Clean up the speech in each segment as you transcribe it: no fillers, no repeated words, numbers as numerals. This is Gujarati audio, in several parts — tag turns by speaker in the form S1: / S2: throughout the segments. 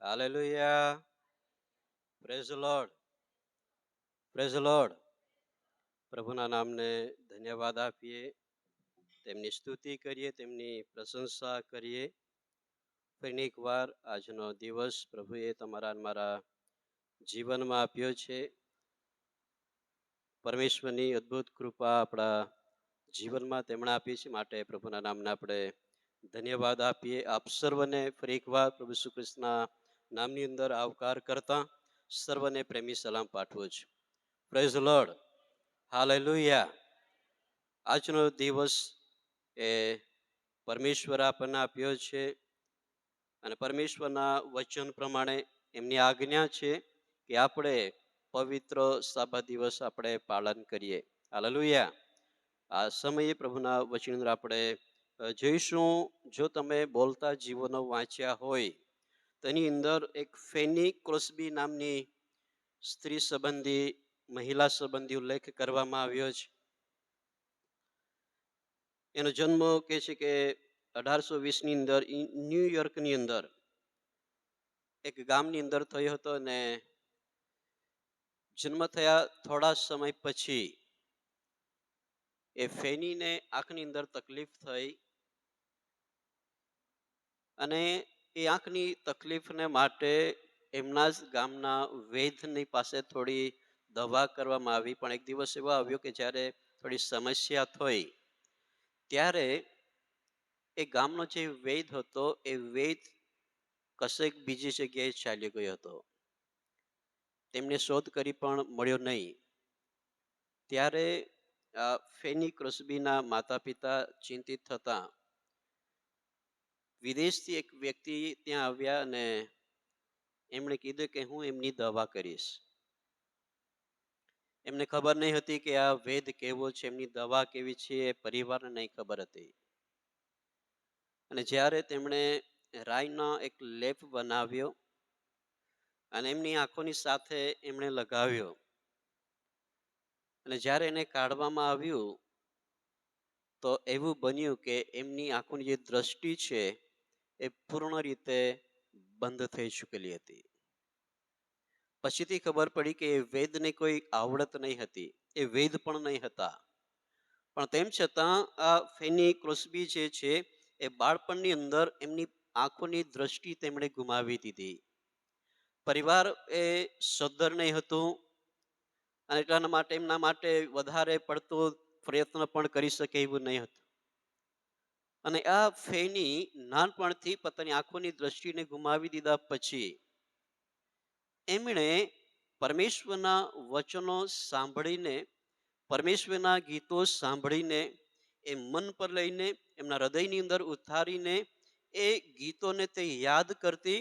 S1: Hallelujah. Praise the lord. Praise the lord. પ્રભુના નામને ધન્યવાદ આપીએ, તેમની સ્તુતિ કરીએ, તેમની પ્રશંસા કરીએ. ફરી એકવાર આજનો દિવસ પ્રભુએ તમારા મારા જીવનમાં આપ્યો છે. પરમેશ્વરની અદ્ભુત કૃપા આપણા જીવનમાં તેમણે આપી છે, માટે પ્રભુના નામને આપણે ધન્યવાદ આપીએ. આપ સર્વને ફરી એકવાર પ્રભુ શ્રી કૃષ્ણના નામની અંદર આવકાર કરતા સર્વને પ્રેમી સલામ પાઠવું છું. Praise the lord. હાલેલુયા. આજનો દિવસ એ પરમેશ્વર આપણને આપ્યો છે અને પરમેશ્વરના વચન પ્રમાણે એમની આજ્ઞા છે કે આપણે પવિત્ર સાબત દિવસ આપણે પાલન કરીએ. હાલેલુયા. આ સમયે પ્રભુના વચન અંદર આપણે જોઈશું. જો તમે બોલતા જીવનો વાંચ્યા હોય તો એની અંદર એક ફેની ક્રોસ્બી નામની સ્ત્રી સંબંધી, મહિલા સંબંધી ઉલ્લેખ કરવામાં આવ્યો છે. એનો જન્મ કહે છે કે 1820ની અંદર ન્યુયોર્કની અંદર એક ગામની અંદર થયો હતો અને જન્મ થયા થોડા સમય પછી એ ફેનીને આંખની અંદર તકલીફ થઈ અને એ આંખની તકલીફને માટે એમના જ ગામના વૈદ્યની પાસે થોડી દવા કરવામાં આવી. પણ એક દિવસ એવો આવ્યો કે જ્યારે થોડી સમસ્યા થઈ ત્યારે એ ગામનો જે વૈદ્ય હતો એ વૈદ્ય કશેક બીજી જગ્યાએ ચાલ્યો ગયો હતો. તેમને શોધ કરી પણ મળ્યો નહીં. ત્યારે ફેની ક્રોસ્બીના માતા પિતા ચિંતિત થતા વિદેશથી એક વ્યક્તિ ત્યાં આવ્યા અને એમણે કીધું કે હું એમની દવા કરીશ. એમને ખબર નહીં હતી કે આ વેદ કેવો છે, એમની દવા કેવી છે, એ પરિવારને નહીં ખબર હતી. અને જ્યારે તેમણે રાઈનો એક લેપ બનાવ્યો અને એમની આંખોની સાથે એમણે લગાવ્યો અને જ્યારે એને કાઢવામાં આવ્યું તો એવું બન્યું કે એમની આંખોની જે દ્રષ્ટિ છે એ પૂર્ણ રીતે બંધ થઈ ચૂકેલી હતી. પછીથી ખબર પડી કે એ વેદને કોઈ આવડત નહીં હતી, એ વેદ પણ નહીં હતા. પણ તેમ છતાં આ ફેની ક્રોસ્બી જે છે એ બાળપણની અંદર એમની આંખોની દ્રષ્ટિ તેમણે ગુમાવી દીધી. પરિવાર એ સદ્ધર નહીં હતું અને એટલા માટે એમના માટે વધારે પડતો પ્રયત્ન પણ કરી શકે એવું નહીં હતું. અને આ ફેની નાનપણથી પોતાની આંખોની દ્રષ્ટિને ગુમાવી દીધા પછી એમણે પરમેશ્વરના વચનો સાંભળીને, પરમેશ્વરના ગીતો સાંભળીને એ મન પર લઈને એમના હૃદયની અંદર ઉતારીને એ ગીતોને તે યાદ કરતી,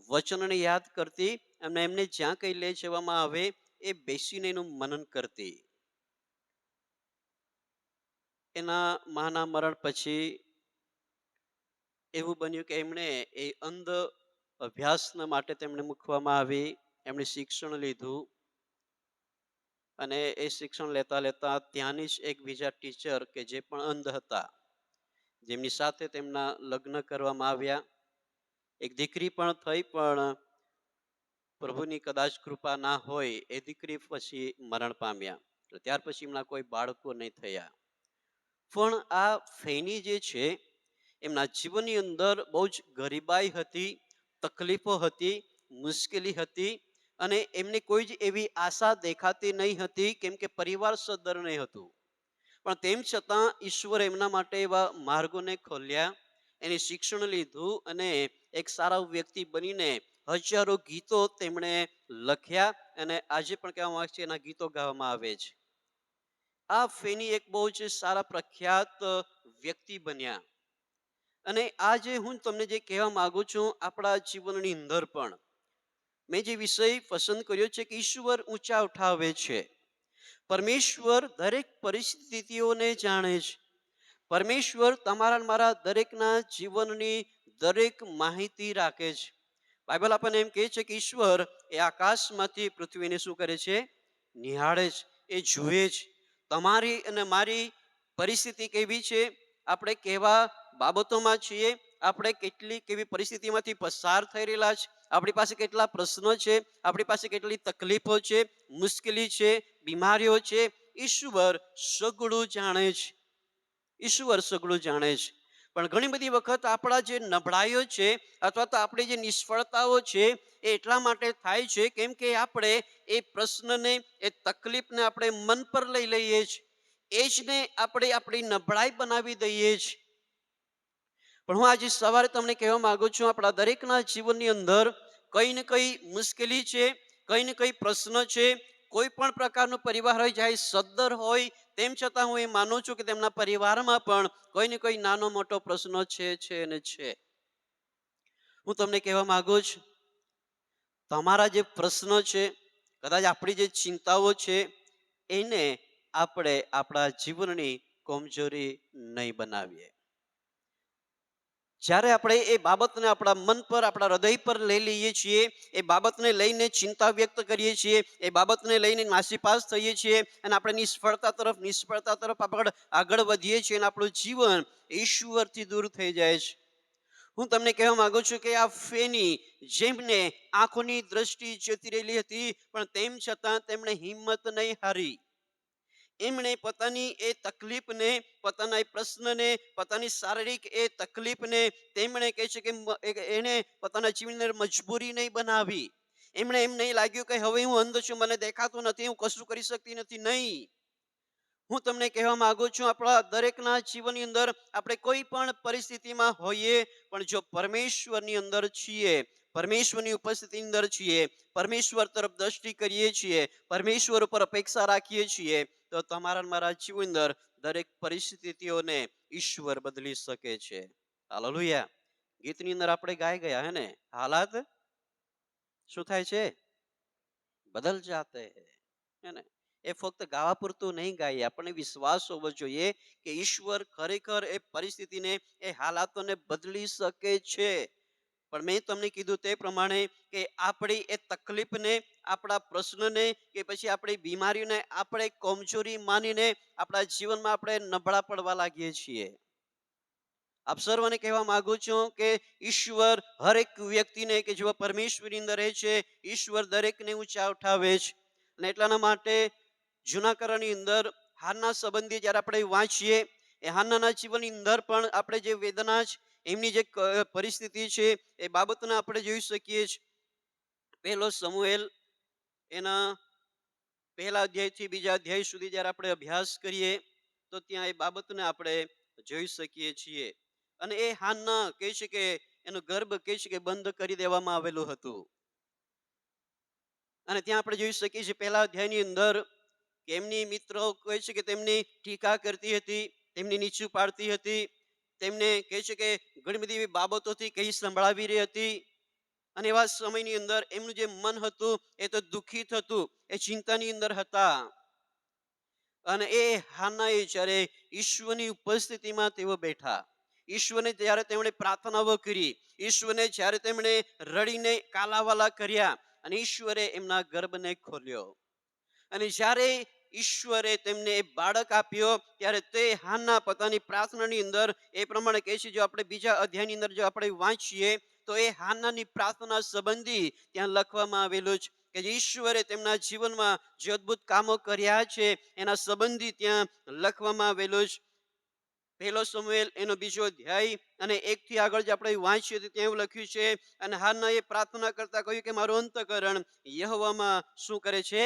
S1: વચનને યાદ કરતી અને એમને જ્યાં કંઈ લઈ જવામાં આવે એ બેસીને એનું મનન કરતી. એના માના મરણ પછી એવું બન્યું કે એમણે એ અંધ અભ્યાસના માટે તેમને મૂકવામાં આવી. એમણે શિક્ષણ લીધું અને એ શિક્ષણ લેતા લેતા ત્યાંની જ એક બીજા ટીચર કે જે પણ અંધ હતા, જેમની સાથે તેમના લગ્ન કરવામાં આવ્યા. એક દીકરી પણ થઈ, પણ પ્રભુની કદાચ કૃપા ના હોય એ દીકરી પછી મરણ પામ્યા. ત્યાર પછી એમના કોઈ બાળકો નહીં થયા. પણ આ ફેની જે છે એમના જીવનની અંદર બહુ જ ગરીબાઈ હતી, તકલીફો હતી, મુશ્કેલી હતી અને એમને કોઈ જ એવી આશા દેખાતી નહીં હતી, કેમ કે પરિવાર સદ્ધર નહીં હતું. પણ તેમ છતાં ઈશ્વર એમના માટે એવા માર્ગોને ખોલ્યા. એને શિક્ષણ લીધું અને એક સારા વ્યક્તિ બનીને હજારો ગીતો તેમણે લખ્યા અને આજે પણ કહેવામાં આવે છે એના ગીતો ગાવામાં આવે છે. આ ફેની એક બહુ જ સારા પ્રખ્યાત વ્યક્તિ બન્યા. અને આજે હું તમને જે કહેવા માંગુ છું, આપણા જીવનની અંદર પણ મેં જે વિષય પસંદ કર્યો છે કે ઈશ્વર ઊંચા ઉઠાવે છે. પરમેશ્વર દરેક પરિસ્થિતિઓને જાણે છે. પરમેશ્વર તમારા મારા દરેકના જીવનની દરેક માહિતી રાખે છે. બાઇબલ આપણને એમ કહે છે કે ઈશ્વર એ આકાશમાંથી પૃથ્વીને શું કરે છે? નિહાળે છે, એ જુએ છે. તમારી અને મારી પરિસ્થિતિ કેવી છે, આપણે કેવા બાબતોમાં છીએ, આપણે કેવી પરિસ્થિતિમાંથી પસાર થઈ રહેલા છે, આપણી પાસે કેટલા પ્રશ્નો છે, આપણી પાસે કેટલી તકલીફો છે, મુશ્કેલી છે, બીમારીઓ છે, ઈશ્વર સઘળું જાણે છે. ઈશ્વર સઘળું જાણે છે. પણ ઘણી બધી વખત આપણા જે નબળાઈઓ છે અથવા તો આપણી જે નિષ્ફળતાઓ છે એ એટલા માટે થાય છે કેમ કે આપણે એ પ્રશ્નને, એ તકલીફને આપણે મન પર લઈ લઈએ છીએ. એ જ ને આપણે આપણી નબળાઈ બનાવી દઈએ છીએ. પણ હું આજે સવારે તમને કહેવા માંગુ છું, આપણા દરેકના જીવનની અંદર કઈ ને કઈ મુશ્કેલી છે, કઈ ને કઈ પ્રશ્ન છે. કોઈ પણ પ્રકારનો પરિવાર હોય, ચાહે સદ્દર હોય, તેમ છતાં હું એ માનું છું કે તેમના પરિવારમાં પણ કોઈ ને કોઈ નાનો મોટો પ્રશ્ન છે અને છે. હું તમને કહેવા માંગુ છું, તમારા જે પ્રશ્નો છે, કદાચ આપણી જે ચિંતાઓ છે, એને આપણે આપણા જીવનની કમજોરી નહીં બનાવીએ. જ્યારે આપણે એ બાબતને આપણા મન પર, આપણા હૃદય પર લઈ લઈએ છીએ, એ બાબતને લઈને ચિંતા વ્યક્ત કરીએ છીએ, એ બાબતને લઈને નાસીપાસ થઈએ છીએ અને આપણે નિષ્ફળતા તરફ આગળ વધીએ છીએ અને આપણું જીવન ઈશ્વરથી દૂર થઈ જાય છે. હું તમને કહેવા માંગુ છું કે આ ફેની, જેમને આંખોની દ્રષ્ટિ જતી રહેલી હતી, પણ તેમ છતાં તેમણે હિંમત નહીં હારી. એમણે પોતાની એ તકલીફને, પોતાના એ પ્રશ્નને, પોતાની શારીરિક એ તકલીફને તેમણે કહે છે કે એને પોતાના જીવનની મજબૂરી નહીં બનાવી. એમણે એમ નહીં લાગ્યું કે હવે હું અંધ છું, મને દેખાતું નથી, હું કશું કરી શકતી નથી. નહીં, હું તમને કહેવા માંગુ છું, આપણા દરેકના જીવનની અંદર આપણે કોઈ પણ પરિસ્થિતિમાં હોઈએ, પણ જો પરમેશ્વરની અંદર છીએ, પરમેશ્વરની ઉપસ્થિતિની અંદર છીએ, પરમેશ્વર તરફ દ્રષ્ટિ કરીએ છીએ, પરમેશ્વર ઉપર અપેક્ષા રાખીએ છીએ, તો તમારા મારા જીવન અંદર દરેક પરિસ્થિતિઓને ઈશ્વર બદલી શકે છે. હાલેલુયા. ગીતની અંદર આપણે ગાઈ ગયા હે ને, હાલાત શું થાય છે? બદલ જાતે હે ને. એ ફક્ત ગાવા પૂરતું નહીં ગાઈએ, આપણને વિશ્વાસ હોવો જોઈએ કે ઈશ્વર ખરેખર એ પરિસ્થિતિને, એ હાલાતોને બદલી શકે છે. પણ મેં તમને કીધું તે પ્રમાણે કે આપણી એ તકલીફને, આપણા પ્રશ્નને કે પછી આપણી બીમારીને આપણે કમજોરી માનીને આપણા જીવનમાં આપણે નબળા પડવા લાગીએ છીએ. આપ સર્વને કહેવા માંગુ છું કે ઈશ્વર હરેક વ્યક્તિને, કે જેઓ પરમેશ્વરની અંદર રહે છે, ઈશ્વર દરેકને ઊંચા ઉઠાવે છે. અને એટલાના માટે જૂના કરારની અંદર હાનના સંબંધી જ્યારે આપણે વાંચીએ, એ હાનનાના જીવનની અંદર પણ આપણે જે વેદના છે, એમની જે પરિસ્થિતિ છે, એ બાબતને આપણે જોઈ શકીએ છીએ. પહેલો સમુએલ એના પહેલા અધ્યાયથી બીજા અધ્યાય સુધી જ્યારે આપણે અભ્યાસ કરીએ, તો ત્યાં એ બાબતને આપણે જોઈ શકીએ છીએ. અને એ હાનના કહે છે કે એનો ગર્ભ કહે છે કે બંધ કરી દેવામાં આવેલું હતું. અને ત્યાં આપણે જોઈ શકીએ છીએ પહેલા અધ્યાયની અંદર કે એમની મિત્રો કહે છે કે તેમની ટીકા કરતી હતી, તેમની નીચું પાડતી હતી, તેમને કહે છે કે ઘણી બધી એવી બાબતોથી કહી સંભળાવી રહી હતી. અને એવા સમયની અંદર એમનું જે મન હતું એ તો દુઃખિત હતું, એ ચિંતાની અંદર હતા. અને એ હાન્નાએ જ્યારે ઈશ્વરની ઉપસ્થિતિમાં તેઓ બેઠા, ઈશ્વરને જ્યારે તેમણે પ્રાર્થનાઓ કરી, ઈશ્વરને જ્યારે તેમણે રડીને કાલાવાલા કર્યા, અને ઈશ્વરે એમના ગર્ભને ખોલ્યો. અને જ્યારે ઈશ્વરે તેમને એ બાળક આપ્યો, ત્યારે તે હાનના પોતાની પ્રાર્થનાની અંદર એ પ્રમાણે કહે છે, જો આપણે બીજા અધ્યાયની અંદર જો આપણે વાંચીએ, તો એ હાનનાની પ્રાર્થના સંબંધી ત્યાં લખવામાં આવેલું છે કે જે ઈશ્વરે તેમના જીવનમાં જે અદ્ભુત કામો કર્યા છે એના સંબંધી ત્યાં લખવામાં આવેલું છે. પહેલો સમુએલ એનો બીજો અધ્યાય અને 1 થી આગળ જે આપણે વાંચીએ તો ત્યાં એવું લખ્યું છે, અને હાન્ના એ પ્રાર્થના કરતા કહ્યું કે મારું અંતઃકરણ યહોવામાં શું કરે છે?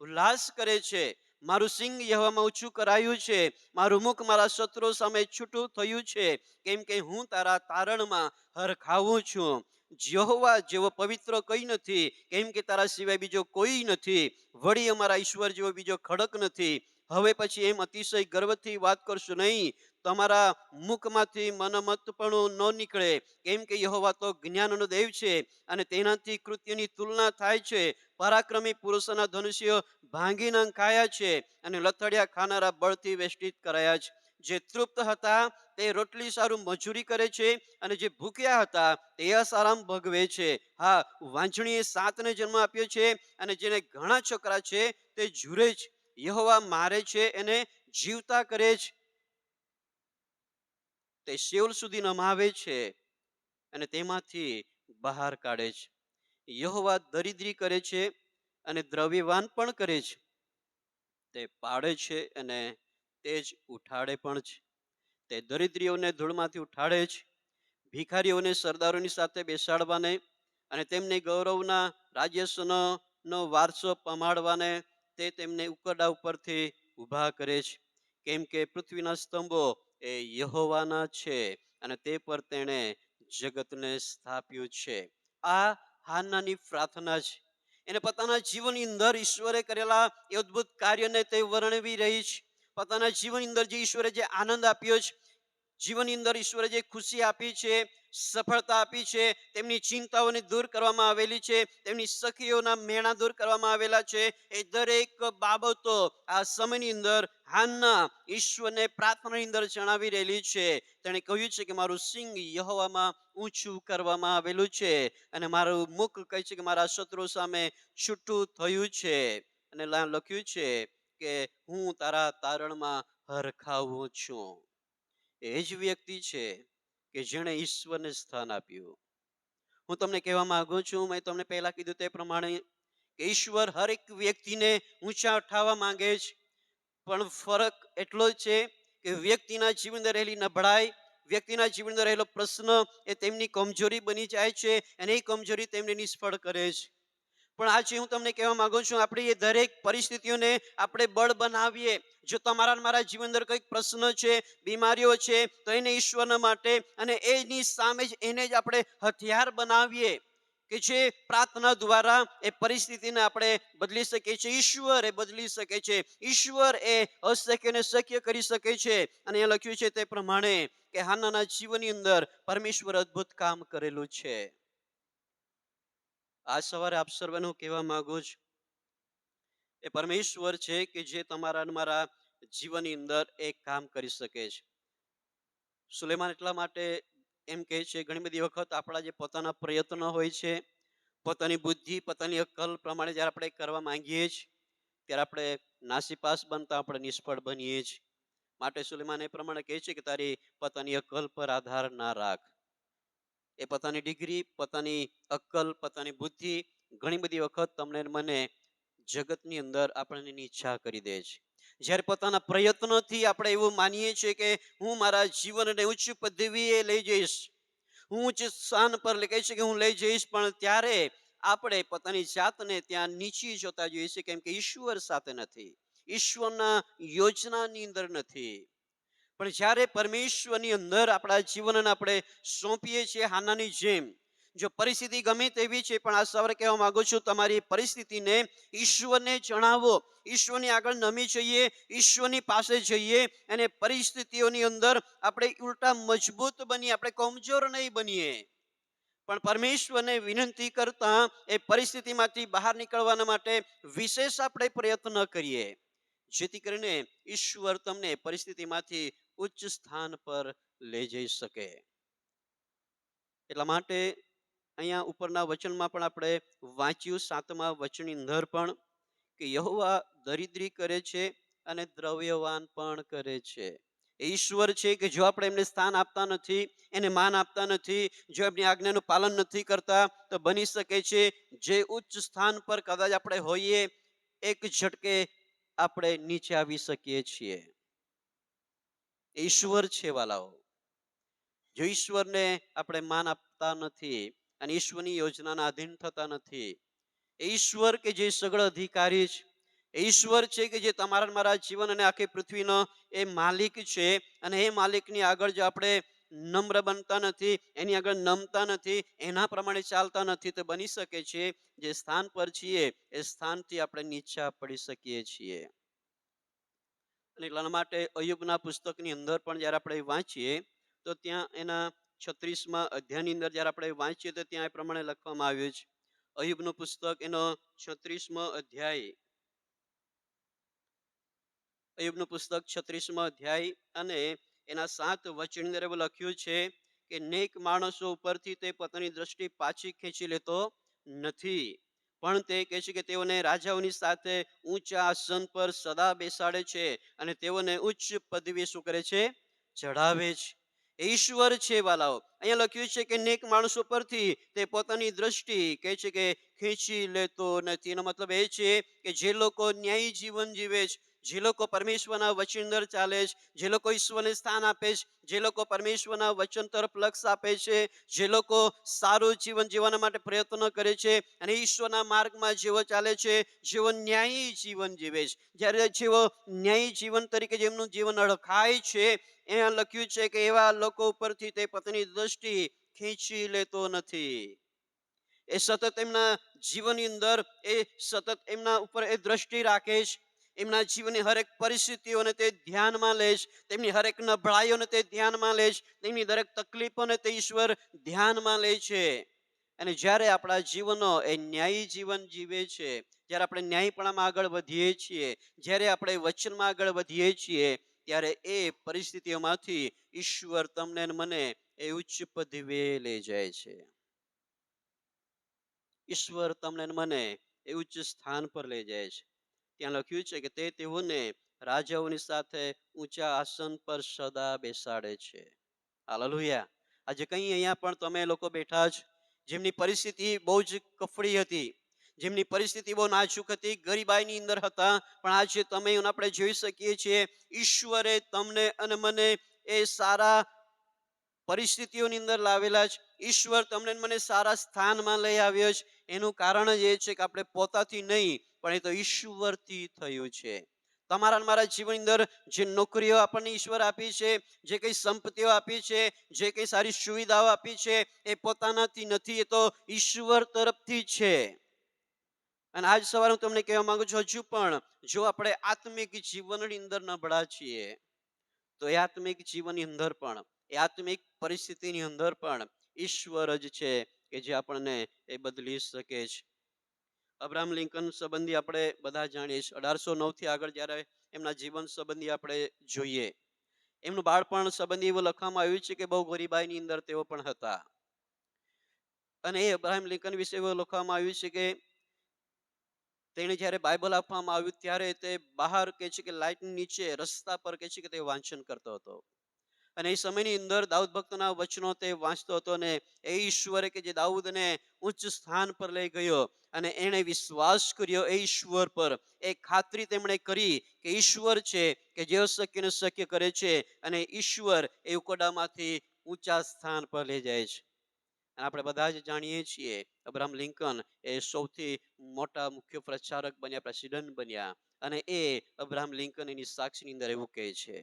S1: ઉલ્લાસ કરે છે. મારું સિંગ યહોવામાં ઊંચું કરાયું છે, મારું મુખ મારા શત્રુઓ સામે છૂટું થયું છે, કેમ કે હું તારા તારણમાં હરખાવું છું. યહોવા જેવો પવિત્ર કઈ નથી, કેમ કે તારા સિવાય બીજો કોઈ નથી. વળી અમારા ઈશ્વર જેવો બીજો ખડક નથી. હવે પછી એમ અતિશય ગર્વથી વાત કરશો નહીં, તમારા મુખમાંથી મનમત્તપણું ન નીકળે, કેમ કે યહોવા તો જ્ઞાનનો દેવ છે અને તેનાથી કૃત્યની તુલના થાય છે. પરાક્રમી પુરુષોના ધનુષ્યો ભાંગી નંખાયા છે અને લથડિયા ખાનારા બળથી વેષ્ટિત કરાયા છે. જે તૃપ્ત હતા તે રોટલી સારું મજૂરી કરે છે, અને જે ભૂખ્યા હતા તે અસારામ ભોગવે છે. હા, વાંજણીએ 7 ને જન્મ આપ્યો છે, અને જેને ઘણા છોકરા છે તે ઝૂરે છે. યહોવા મારે છે એને જીવતા કરે છે, તે શેવલ સુધી નમાવે છે અને તેમાંથી બહાર કાઢે છે. યહોવા દરિદ્રી કરે છે અને દ્રવ્યવાન પણ કરે છે. તે પાડે છે અને તે જ ઉઠાડે પણ છે. તે દરિદ્રીઓને ધૂળમાંથી ઉઠાડે છે, ભિખારીઓને સરદારોની સાથે બેસાડવાને અને તેમને ગૌરવના રાજ્યસનો નો વારસો પમાડવાને તે તેમને ઉકરડા ઉપરથી ઊભા કરે છે. કેમ કે પૃથ્વીના સ્તંભો એ યહોવાના છે અને તે પર તેણે જગતને સ્થાપ્યું છે. આ હાન્નાની પ્રાર્થના છે. એને પોતાના જીવનની અંદર ઈશ્વરે કરેલા એ અદ્ભુત કાર્યને તે વર્ણવી રહી છે. પોતાના જીવનની અંદર જે ઈશ્વરે જે આનંદ આપ્યો છે, જીવનની અંદર ઈશ્વરે જે ખુશી આપી છે, સફળતા આપી છે, તેમની ચિંતાઓને દૂર કરવામાં આવેલી છે, તેમની સખીઓના મેણા દૂર કરવામાં આવેલા છે, એ દરેક બાબતો આ સમયની અંદર હાન્ના ઈશ્વરને પ્રાર્થનાની અંદર જણાવી રહેલી છે. તેણે કહ્યું છે કે મારું સિંગ યહોવામાં ઊંચું કરવામાં આવેલું છે અને મારું મુખ કહે છે કે મારા શત્રુ સામે છૂટું થયું છે. અને લખ્યું છે કે હું તારા તારણમાં હરખાવું છું. એ જ વ્યક્તિ છે કે જેણે ઈશ્વરને સ્થાન આપ્યું. હું તમને કહેવા માંગુ છું, મેં તમને પહેલા કીધું તે પ્રમાણે, કે ઈશ્વર હરેક વ્યક્તિને ઊંચા ઉઠાવવા માંગે છે. પણ ફરક એટલો જ છે કે વ્યક્તિના જીવન અંદર રહેલી નબળાઈ, વ્યક્તિના જીવન અંદર રહેલો પ્રશ્ન એ તેમની કમજોરી બની જાય છે અને એ કમજોરી તેમને નિષ્ફળ કરે છે. પણ આજે હું તમને કહેવા માંગુ છું, આપણી એ દરેક પરિસ્થિતિઓને આપણે બળ બનાવીએ. જો તમારા મારા જીવન અંદર કંઈક પ્રશ્ન છે, બીમારીઓ છે, તો એને ઈશ્વરના માટે અને એની સામે જ એને જ આપણે હથિયાર બનાવીએ કે જે પ્રાર્થના દ્વારા એ પરિસ્થિતિને આપણે બદલી શકીએ છીએ. ઈશ્વર એ બદલી શકે છે. ઈશ્વર એ અશક્યને શક્ય કરી શકે છે. અને એ લખ્યું છે તે પ્રમાણે કે હાન્નાના જીવનની અંદર પરમેશ્વર અદ્ભુત કામ કરેલું છે. આજ સવારે આપ સર્વને હું કહેવા માંગુ છું, એ પરમેશ્વર છે કે જે તમારા અને મારા જીવનની અંદર એક કામ કરી શકે છે. સુલેમાન એટલા માટે એમ કહે છે, ઘણી બધી વખત આપણા જે પોતાના પ્રયત્નો હોય છે, પોતાની બુદ્ધિ, પોતાની અક્કલ પ્રમાણે જ્યારે આપણે કરવા માંગીએ છીએ, ત્યારે આપણે નાસીપાસ બનતા આપણે નિષ્ફળ બનીએ છીએ. માટે સુલેમાન એ પ્રમાણે કહે છે કે તારી પોતાની અક્કલ પર આધાર ના રાખ. એ પોતાની ડિગ્રી, પોતાની અક્કલ, પોતાની બુદ્ધિ ઘણી બધી વખત તમને મને જગતની અંદર આપણને નીચા કરી દે છે. જ્યારે પોતાના પ્રયત્નોથી આપણે એવું માનીએ છીએ કે હું મારા જીવનને ઉચ્ચ પદવીએ લઈ જઈશ, હું ઉચ્ચ સ્થાન પર કહી છે કે હું લઈ જઈશ, પણ ત્યારે આપણે પોતાની જાતને ત્યાં નીચી જોતા જોઈએ છીએ, કેમ કે ઈશ્વર સાથે નથી, ઈશ્વરના યોજનાની અંદર નથી. પણ જ્યારે પરમેશ્વરની અંદર આપણા જીવનને આપણે સોંપીએ છીએ, હાનાની જેમ, જો પરિસ્થિતિ ગમે તેવી છે, પણ આ સવારે કહેવા માંગુ છું, તમારી પરિસ્થિતિને ઈશ્વરને જણાવો, ઈશ્વરની આગળ નમી જઈએ, ઈશ્વરની પાસે જઈએ અને પરિસ્થિતિઓની અંદર આપણે ઉલટા મજબૂત બનીએ, આપણે કમજોર નહીં બનીએ. પણ પરમેશ્વરને વિનંતી કરતા એ પરિસ્થિતિમાંથી બહાર નીકળવાના માટે વિશેષ આપણે પ્રયત્ન કરીએ, જેથી કરીને ઈશ્વર તમને પરિસ્થિતિમાંથી ઉચ્ચ સ્થાન પર લઈ જઈ શકે. એટલા માટે અહીંયા ઉપરના વચનમાં પણ આપણે વાંચ્યું, 7મા વચનની અંદર પણ, કે યહોવા દરિદ્રી કરે છે અને દ્રવ્યવાન પણ કરે છે. એ ઈશ્વર છે કે જો આપણે એમને સ્થાન આપતા નથી, એને માન આપતા નથી, જો એમની આજ્ઞાનું પાલન નથી કરતા, તો બની શકે છે જે ઉચ્ચ સ્થાન પર કદાચ આપણે હોઈએ, એક ઝટકે આપણે નીચે આવી શકીએ છીએ. ઈશ્વર છે વાલાઓ. જો ઈશ્વરને આપણે માન આપતા નથી અને ઈશ્વરની યોજનાના આધીન થતા નથી, એ ઈશ્વર કે જે સગળ અધિકારી છે, એ ઈશ્વર છે કે જે તમારા મારા જીવન અને આખી પૃથ્વીનો એ માલિક છે, અને એ માલિકની આગળ જો આપણે નમ્ર બનતા નથી, એની આગળ નમતા નથી, એના પ્રમાણે ચાલતા નથી, તો બની શકે છે જે સ્થાન પર છીએ એ સ્થાનથી આપણે નીચા પડી શકીએ છીએ. અને એટલા માટે અય્યુબના પુસ્તકની અંદર પણ જ્યારે આપણે વાંચીએ, તો ત્યાં એના 36મા અધ્યાયની અંદર જ્યારે આપણે વાંચીએ, તો ત્યાં એ પ્રમાણે લખવામાં આવ્યું છે. અય્યુબનું પુસ્તક એનો 36મો અધ્યાય, અય્યુબનું પુસ્તક 36મો અધ્યાય અને એના 7 વચન અંદર એવું લખ્યું છે કે નેક માણસો ઉપરથી તે પોતાની દ્રષ્ટિ પાછી ખેંચી લેતો નથી, પણ તે કહે છે કે તેઓને રાજાઓની સાથે ઊંચા આસન પર સદા બેસાડે છે અને તેઓને ઉચ્ચ પદવી શું કરે છે? ચઢાવે છે. એ ઈશ્વર છે વાલાઓ. અહીંયા લખ્યું છે કે નેક માણસો પરથી તે પોતાની દ્રષ્ટિ કહે છે કે ખેંચી લેતો નથી. એનો મતલબ એ છે કે જે લોકો ન્યાયી જીવન જીવે છે, જે લોકો પરમેશ્વરના વચન અંદર ચાલે છે, જે લોકો ઈશ્વરને સ્થાન આપે છે, જે લોકો પરમેશ્વરના વચન તરફ લક્ષ આપે છે, જે લોકો સારું જીવન જીવવા માટે પ્રયત્ન કરે છે અને ઈશ્વરના માર્ગમાં જેવો ચાલે છે, જેવો ન્યાયી જીવન જીવે છે, જ્યારે જેવો ન્યાયી જીવન તરીકે જેમનું જીવન અળખાય છે, અહીંયા લખ્યું છે કે એવા લોકો ઉપરથી તે પોતાની દ્રષ્ટિ ખેંચી લેતો નથી. એ સતત એમના જીવનની અંદર એ સતત એમના ઉપર એ દ્રષ્ટિ રાખે છે. એમના જીવનની હરેક પરિસ્થિતિઓને તે ધ્યાનમાં લે છે, તેમની હરેક નબળાઈઓને તે ધ્યાનમાં લે છે, તેમની દરેક તકલીફોને તે ઈશ્વર ધ્યાનમાં લે છે. અને જ્યારે આપણા જીવનો એ ન્યાયી જીવન જીવે છે, જ્યારે આપણે ન્યાયપણામાં આગળ વધીએ છીએ, જ્યારે આપણે વચનમાં આગળ વધીએ છીએ, ત્યારે એ પરિસ્થિતિઓમાંથી ઈશ્વર તમને અને મને એ ઉચ્ચ પદવીએ લઈ જાય છે. ઈશ્વર તમને અને મને એ ઉચ્ચ સ્થાન પર લઈ જાય છે. ત્યાં લખ્યું છે કે તે તેઓને રાજાઓની સાથે ઊંચા આસન પર સદા બેસાડે છે. હાલેલુયા. આજે કઈ અહીંયા પણ તમે લોકો બેઠા છો, જેમની પરિસ્થિતિ બહુ જ કફડી હતી, જેમની પરિસ્થિતિ બહુ નાજુક હતી, ગરીબાઈની અંદર હતા, પણ આજે તમે આપણે જોઈ શકીએ છીએ ઈશ્વરે તમને અને મને એ સારા પરિસ્થિતિઓની અંદર લાવેલા છે. ઈશ્વર તમને અને મને સારા સ્થાનમાં લઈ આવ્યો છે. એનું કારણ જ એ છે કે આપણે પોતાથી નહીં, પણ એ તો ઈશ્વરથી થયું છે. તમારા અને મારા જીવનની અંદર જે નોકરીઓ આપણને ઈશ્વર આપી છે, જે કઈ સંપત્તિઓ આપી છે, જે કઈ સારી સુવિધાઓ આપી છે, એ પોતાનાથી નથી, એ તો ઈશ્વર તરફથી છે. અને આજ સવારે હું તમને કહેવા માંગુ છું, હજુ પણ જો આપણે આત્મિક જીવનની અંદર નબળા છીએ, તો એ આત્મિક જીવનની અંદર પણ, એ આત્મિક પરિસ્થિતિની અંદર પણ ઈશ્વર જ છે કે જે આપણને એ બદલી શકે છે. અબ્રાહમ લિંકન સંબંધી આપણે બધા જાણીએ છીએ. 1809 થી આગળ જ્યારે એમના જીવન સંબંધી આપણે જોઈએ, એમનું બાળપણ સંબંધી એવું લખવામાં આવ્યું છે કે બહુ ગરીબાઈની અંદર તેઓ પણ હતા. અને એ અબ્રાહમ લિંકન વિશે એવું લખવામાં આવ્યું છે કે તેને જ્યારે બાઇબલ આપવામાં આવ્યું ત્યારે તે બહાર કહે છે કે લાઇટની નીચે રસ્તા પર કહે છે કે તે વાંચન કરતો હતો. અને એ સમયની અંદર દાઉદ ભક્તના વચનો તે વાંચતો હતો, અને એ ઈશ્વરે કે જે દાઉદને ઉચ્ચ સ્થાન પર લઈ ગયો, અને એણે વિશ્વાસ કર્યો એ ઈશ્વર પર, એ ખાતરી તેમણે કરી કે ઈશ્વર છે કે જે અશક્યને શક્ય કરે છે, અને ઈશ્વર એ ઉકડામાંથી ઊંચા સ્થાન પર લઈ જાય છે. અને આપણે બધા જ જાણીએ છીએ અબ્રાહમ લિંકન એ સૌથી મોટા મુખ્ય પ્રચારક બન્યા, પ્રેસિડન્ટ બન્યા, અને એ અબ્રાહમ લિંકન એની સાક્ષીની અંદર એવું કહે છે.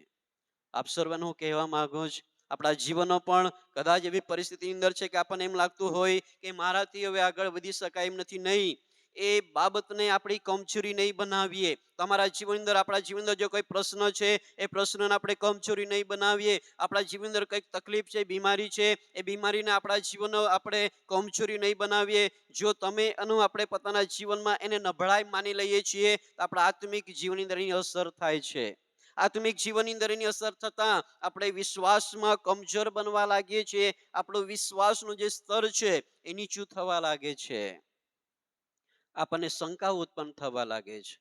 S1: આપ સર્વને હું કહેવા માંગુ છું, આપણા જીવનો પણ કદાચ એવી પરિસ્થિતિની અંદર છે કે આપણને એમ લાગતું હોય કે મારાથી હવે આગળ વધી શકાય એમ નથી. નહીં, એ બાબતને આપણી કમજોરી નહીં બનાવીએ. તમારા જીવન અંદર, આપણા જીવન અંદર જો કોઈ પ્રશ્ન છે, એ પ્રશ્નને આપણે કમજોરી નહીં બનાવીએ. આપણા જીવન અંદર કંઈક તકલીફ છે, બીમારી છે, એ બીમારીને આપણા જીવનનો આપણે કમજોરી નહીં બનાવીએ. જો તમે અને આપણે પોતાના જીવનમાં એને નબળાઈ માની લઈએ છીએ, તો આપણા આત્મિક જીવનની અંદર એની અસર થાય છે. આત્મિક જીવનની અંદર એની અસર થતા આપણે વિશ્વાસમાં કમજોર બનવા લાગીએ છીએ. આપણો વિશ્વાસનું જે સ્તર છે એ નીચું થવા લાગે છે. આપણને શંકા ઉત્પન્ન થવા લાગે છે,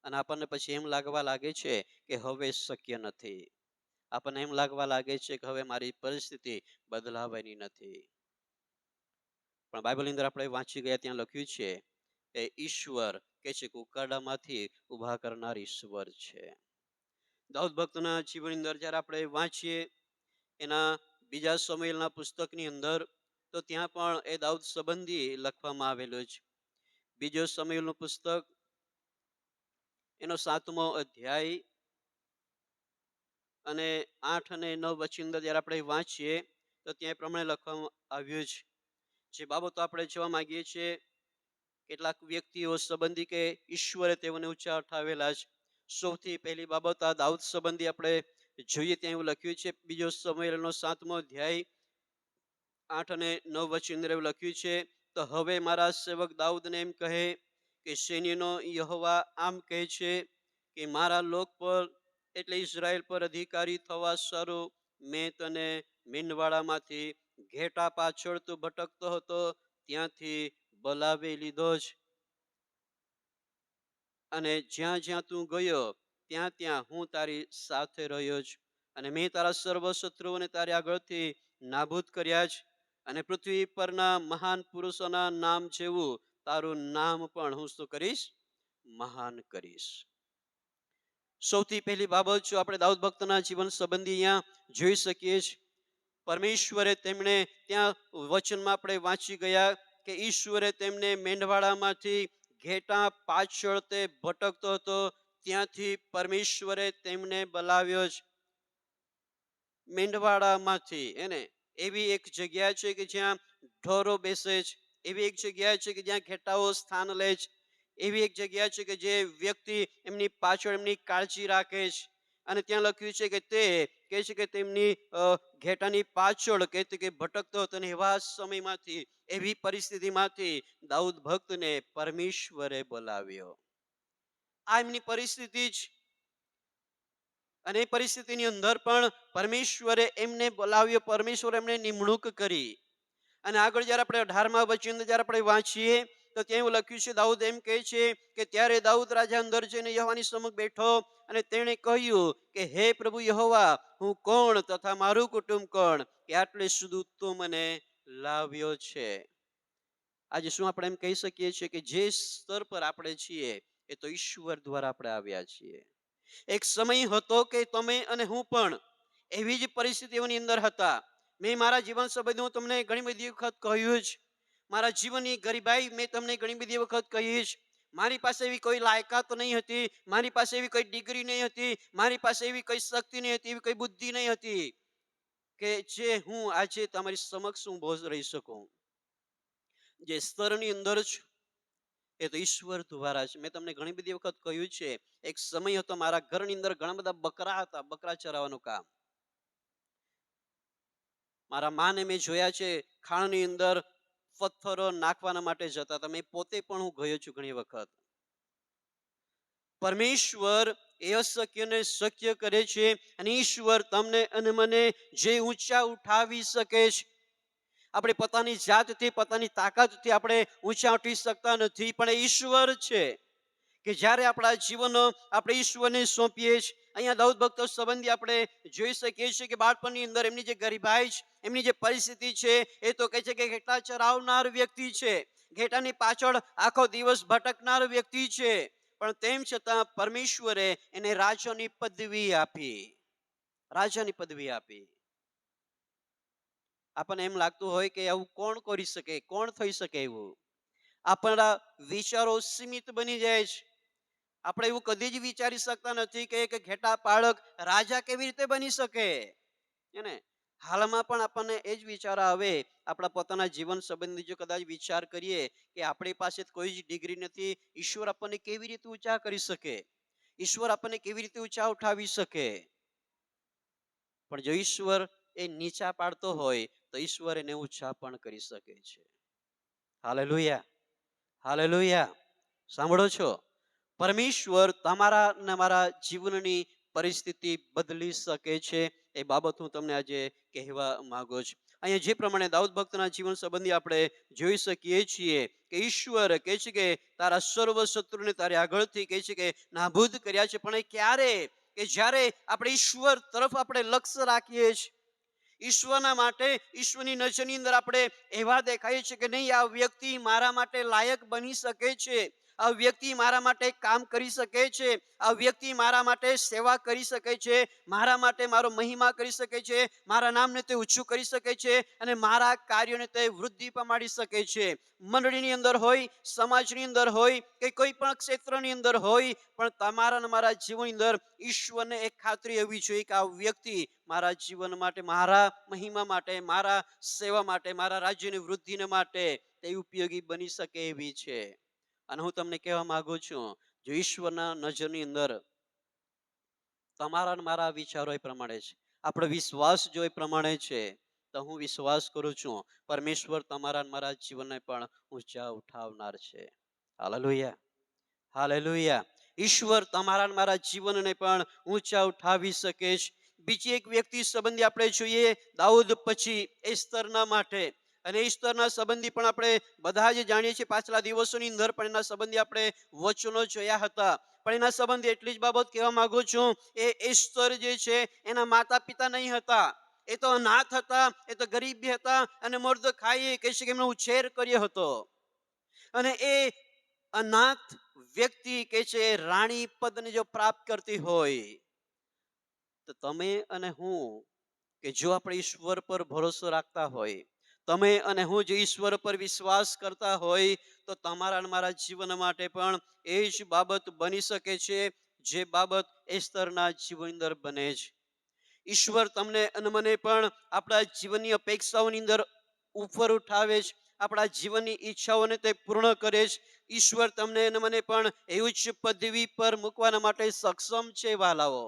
S1: અને આપણને પછી એમ લાગવા લાગે છે કે હવે શક્ય નથી. આપણને એમ લાગવા લાગે છે કે હવે મારી પરિસ્થિતિ બદલાવાની નથી. પણ બાઇબલની અંદર આપણે વાંચી ગયા, ત્યાં લખ્યું છે એ ઈશ્વર કે છે કે ઉકાળામાંથી ઊભા કરનાર ઈશ્વર છે. દાઉદ ભક્તના જીવનની અંદર જ્યારે આપણે વાંચીએ એના બીજા સમયલના પુસ્તકની અંદર, તો ત્યાં પણ એ દાઉદ સંબંધી લખવામાં આવેલું છે. બીજો સમયલનું પુસ્તક એનો 7મો અધ્યાય અને 8 અને 9 વચન અંદર જ્યારે આપણે વાંચીએ, તો ત્યાં એ પ્રમાણે લખવામાં આવ્યું છે. જે બાબતો આપણે જોવા માંગીએ છીએ, કેટલાક વ્યક્તિઓ સંબંધી કે ઈશ્વરે તેઓને ઊંચા ઉઠાવેલા છે. સૌથી પહેલી બાબત આ દાઉદ સંબંધી આપણે જોઈએ, ત્યાં એવું લખ્યું છે, બીજો સમુએલનો 7મો અધ્યાય 8 અને 9 વચન અંદર એવું લખ્યું છે, તો હવે મારા સેવક દાઉદને એમ કહે કે સૈન્યનો યહોવા આમ કહે છે કે મારા લોક પર એટલે ઇઝરાયલ પર અધિકારી થવા સારું મેં તને મીનવાડામાંથી ઘેટા પાછળ તું ભટકતો હતો ત્યાંથી બોલાવી લીધો છે, અને જ્યાં જ્યાં તું ગયો ત્યાં ત્યાં હું તારી સાથે રહ્યો છું, અને મેં તારા સર્વ શત્રુઓને તારી આગળથી નાબૂદ કર્યા છે. અને પૃથ્વી પરના મહાન પુરુષોના નામ જેવું તારું નામ પણ હું શું કરીશ? મહાન કરીશ. સૌથી પહેલી બાબત જો આપણે દાઉદ ભક્તના જીવન સંબંધી અહીંયા જોઈ શકીએ છીએ. પરમેશ્વરે તેમને ત્યાં વચનમાં આપણે વાંચી ગયા કે ઈશ્વરે તેમને મેંઢવાડામાંથી ઘેટા પાછળ તે ભટકતો હતો ત્યાંથી પરમેશ્વરે તેમને બોલાવ્યો છે. મેંઢવાડામાંથી એને એવી એક જગ્યા છે કે જ્યાં ઢોરો બેસે છે, એવી એક જગ્યા છે કે જ્યાં ઘેટાઓ સ્થાન લે છે, એવી એક જગ્યા છે કે જે વ્યક્તિ એમની પાછળ એમની કાળજી રાખે છે. અને ત્યાં લખ્યું છે કે તે કહે છે કે તેમની ઘેટાની પાછળ કહે કે ભટકતો હતો. અને એવા સમયમાંથી, એવી પરિસ્થિતિમાંથી દાઉદ ભક્તને પરમેશ્વરે બોલાવ્યો. આ એમની પરિસ્થિતિ જ. અને એ પરિસ્થિતિની અંદર પણ પરમેશ્વરે એમને બોલાવ્યો, પરમેશ્વરે એમને નિમણૂક કરી. અને આગળ જ્યારે આપણે 18મા વચન જ્યારે આપણે વાંચીએ તો ત્યાં એવું લખ્યું છે, દાઉદ એમ કહે છે કે ત્યારે દાઉદ રાજા અંદર જઈને યહોવાની સમક્ષ બેઠો અને તેણે કહ્યું કે હે પ્રભુ યહોવા, હું કોણ તથા મારું કુટુંબ કોણ કે આટલે સુધી તું મને લાવ્યો છે. આજે શું આપણે એમ કહી શકીએ છીએ કે જે સ્તર પર આપણે છીએ એ તો ઈશ્વર દ્વારા આપણે આવ્યા છીએ. એક સમય હતો કે તમે અને હું પણ એવી જ પરિસ્થિતિઓની અંદર હતા. મેં મારા જીવન સંબંધી હું તમને ઘણી બધી વખત કહ્યું જ, મારા જીવનની ગરીબાઈ મેં તમને ઘણી બધી વખત કહી જ. મારી પાસે એવી કોઈ લાયકાત નહીં હતી, મારી પાસે એવી કોઈ ડિગ્રી નહીં હતી, મારી પાસે એવી કોઈ શક્તિ નહીં હતી, એવી કોઈ બુદ્ધિ નહીં હતી કે જે હું આજે તમારી સમક્ષ હું બોજ રહી શકું. જે સ્તરની અંદર છું એ તો ઈશ્વર દ્વારા છે. મેં તમને ઘણી બધી વખત કહ્યું છે, એક સમય હતો મારા ઘરની અંદર ઘણા બધા બકરા હતા, બકરા ચરાવવાનું કામ. મારા માને મેં જોયા છે ખાણની અંદર પથ્થરો નાખવાના માટે જતા હતા. મેં પોતે પણ હું ગયો છું ઘણી વખત. પરમેશ્વર એ અશક્યને શક્ય કરે છે અને ઈશ્વર તમને અને મને જે ઊંચા ઉઠાવી શકે છે. આપણે પોતાની જાતથી, પોતાની તાકાતથી આપણે ઊંચા ઉઠી શકતા નથી, પણ ઈશ્વર છે કે જ્યારે આપણા જીવનો આપણે ઈશ્વરને સોંપીએ છીએ. અહીંયા દાઉદ ભક્તો સંબંધી આપણે જોઈ શકીએ છીએ કે બાળપણની અંદર એમની જે ગરીબાઈ છે, એમની જે પરિસ્થિતિ છે, એ તો કહે છે કે ઘેટા ચરાવનાર વ્યક્તિ છે, ઘેટાની પાછળ આખો દિવસ ભટકનાર વ્યક્તિ છે. પણ તેમ છતાં પરમેશ્વરે એને રાજાની પદવી આપી, રાજાની પદવી આપી. આપણને એમ લાગતું હોય કે આવું કોણ કરી શકે, કોણ થઈ શકે એવું. આપણા વિચારો સીમિત બની જાય છે. આપણે એવું કદી જ વિચારી શકતા નથી કે એક ઘેટા પાળક રાજા કેવી રીતે બની શકે. એને હાલમાં પણ આપણને એ જ વિચાર આવે. આપણા પોતાના જીવન સંબંધી જો કદાચ વિચાર કરીએ કે આપણી પાસે કોઈ જ ડિગ્રી નથી, ઈશ્વર આપણને કેવી રીતે ઊંચા કરી શકે, ઈશ્વર આપણને કેવી રીતે ઊંચા ઉઠાવી શકે. પણ જો ઈશ્વર એ નીચા પાડતો હોય તો ઈશ્વર એને ઊંચા પણ કરી શકે છે. Hallelujah, hallelujah. સાંભળો છો? પરમેશ્વર તમારા અને મારા જીવનની પરિસ્થિતિ બદલી શકે છે. એ બાબત હું તમને આજે કહેવા માંગુ છું. અહીંયા જે પ્રમાણે દાઉદ ભક્તના જીવન સંબંધી આપણે જોઈ શકીએ છીએ કે ઈશ્વર કહે છે કે તારા સર્વ શત્રુને તારી આગળથી કહે છે કે નાબૂદ કર્યા છે. પણ એ ક્યારે? કે જ્યારે આપણે ઈશ્વર તરફ આપણે લક્ષ્ય રાખીએ છીએ. ઈશ્વરના માટે, ઈશ્વરની નજરની અંદર આપણે એવા દેખાય છે કે નહીં, આ વ્યક્તિ મારા માટે લાયક બની શકે છે, આ વ્યક્તિ મારા માટે કામ કરી શકે છે, આ વ્યક્તિ મારા માટે સેવા કરી શકે છે, મારા માટે મારો મહિમા કરી શકે છે, મારા નામને તે ઊંચું કરી શકે છે અને મારા કાર્યોને તે વૃદ્ધિ પમાડી શકે છે. મંડળીની અંદર હોય, સમાજની અંદર હોય કે કોઈ પણ ક્ષેત્રની અંદર હોય, પણ તમારા અને મારા જીવનની અંદર ઈશ્વરને એક ખાતરી હોવી જોઈએ કે આ વ્યક્તિ મારા જીવન માટે, મારા મહિમા માટે, મારા સેવા માટે, મારા રાજ્યની વૃદ્ધિને માટે તે ઉપયોગી બની શકે એવી છે. અને હું તમને કહેવા માંગુ છું, જો ઈશ્વરના નજરની અંદર તમારા અને મારા વિચારો એ પ્રમાણે છે, આપણો વિશ્વાસ જો એ પ્રમાણે છે, તો હું વિશ્વાસ કરું છું પરમેશ્વર તમારા અને મારા જીવનને પણ ઊંચા ઉઠાવનાર છે. Hallelujah, hallelujah. ઈશ્વર તમારા અને મારા જીવનને પણ ઊંચા ઉઠાવી શકે છે. બીજી એક વ્યક્તિ સંબંધી આપણે જોઈએ દાઉદ પછી એસ્તરના માટે. અને ઈશ્વરના સંબંધી પણ આપણે બધા જ જાણીએ છીએ. પાછલા દિવસોની અંદર પણ એના સંબંધી આપણે વચનો જોયા હતા. પણ એના સંબંધી એટલી જ બાબત કહેવા માંગુ છું, એ ઈશ્વર જે છે એના માતા પિતા નહીં હતા. એ તો અનાથ હતા, એ તો ગરીબ હતા. અને મોર્દખાઈએ કહે છે કે એમનો ઉછેર કર્યો હતો. અને એ અનાથ વ્યક્તિ કે છે રાણી પદને જો પ્રાપ્ત કરતી હોય, તો તમે અને હું, કે જો આપણે ઈશ્વર પર ભરોસો રાખતા હોય, તમે અને હું જે ઈશ્વર પર વિશ્વાસ કરતા હોય, તો તમારા અને મારા જીવન માટે પણ એ જ બાબત બની શકે છે જે બાબત એસ્તરના જીવન અંદર બને છે. ઈશ્વર તમને અને મને પણ આપણા જીવનની અપેક્ષાઓની અંદર ઉપર ઉઠાવે છે. આપણા જીવનની ઈચ્છાઓને તે પૂર્ણ કરે છે. ઈશ્વર તમને અને મને પણ એવું જ પદવી પર મૂકવાના માટે સક્ષમ છે વાલાઓ.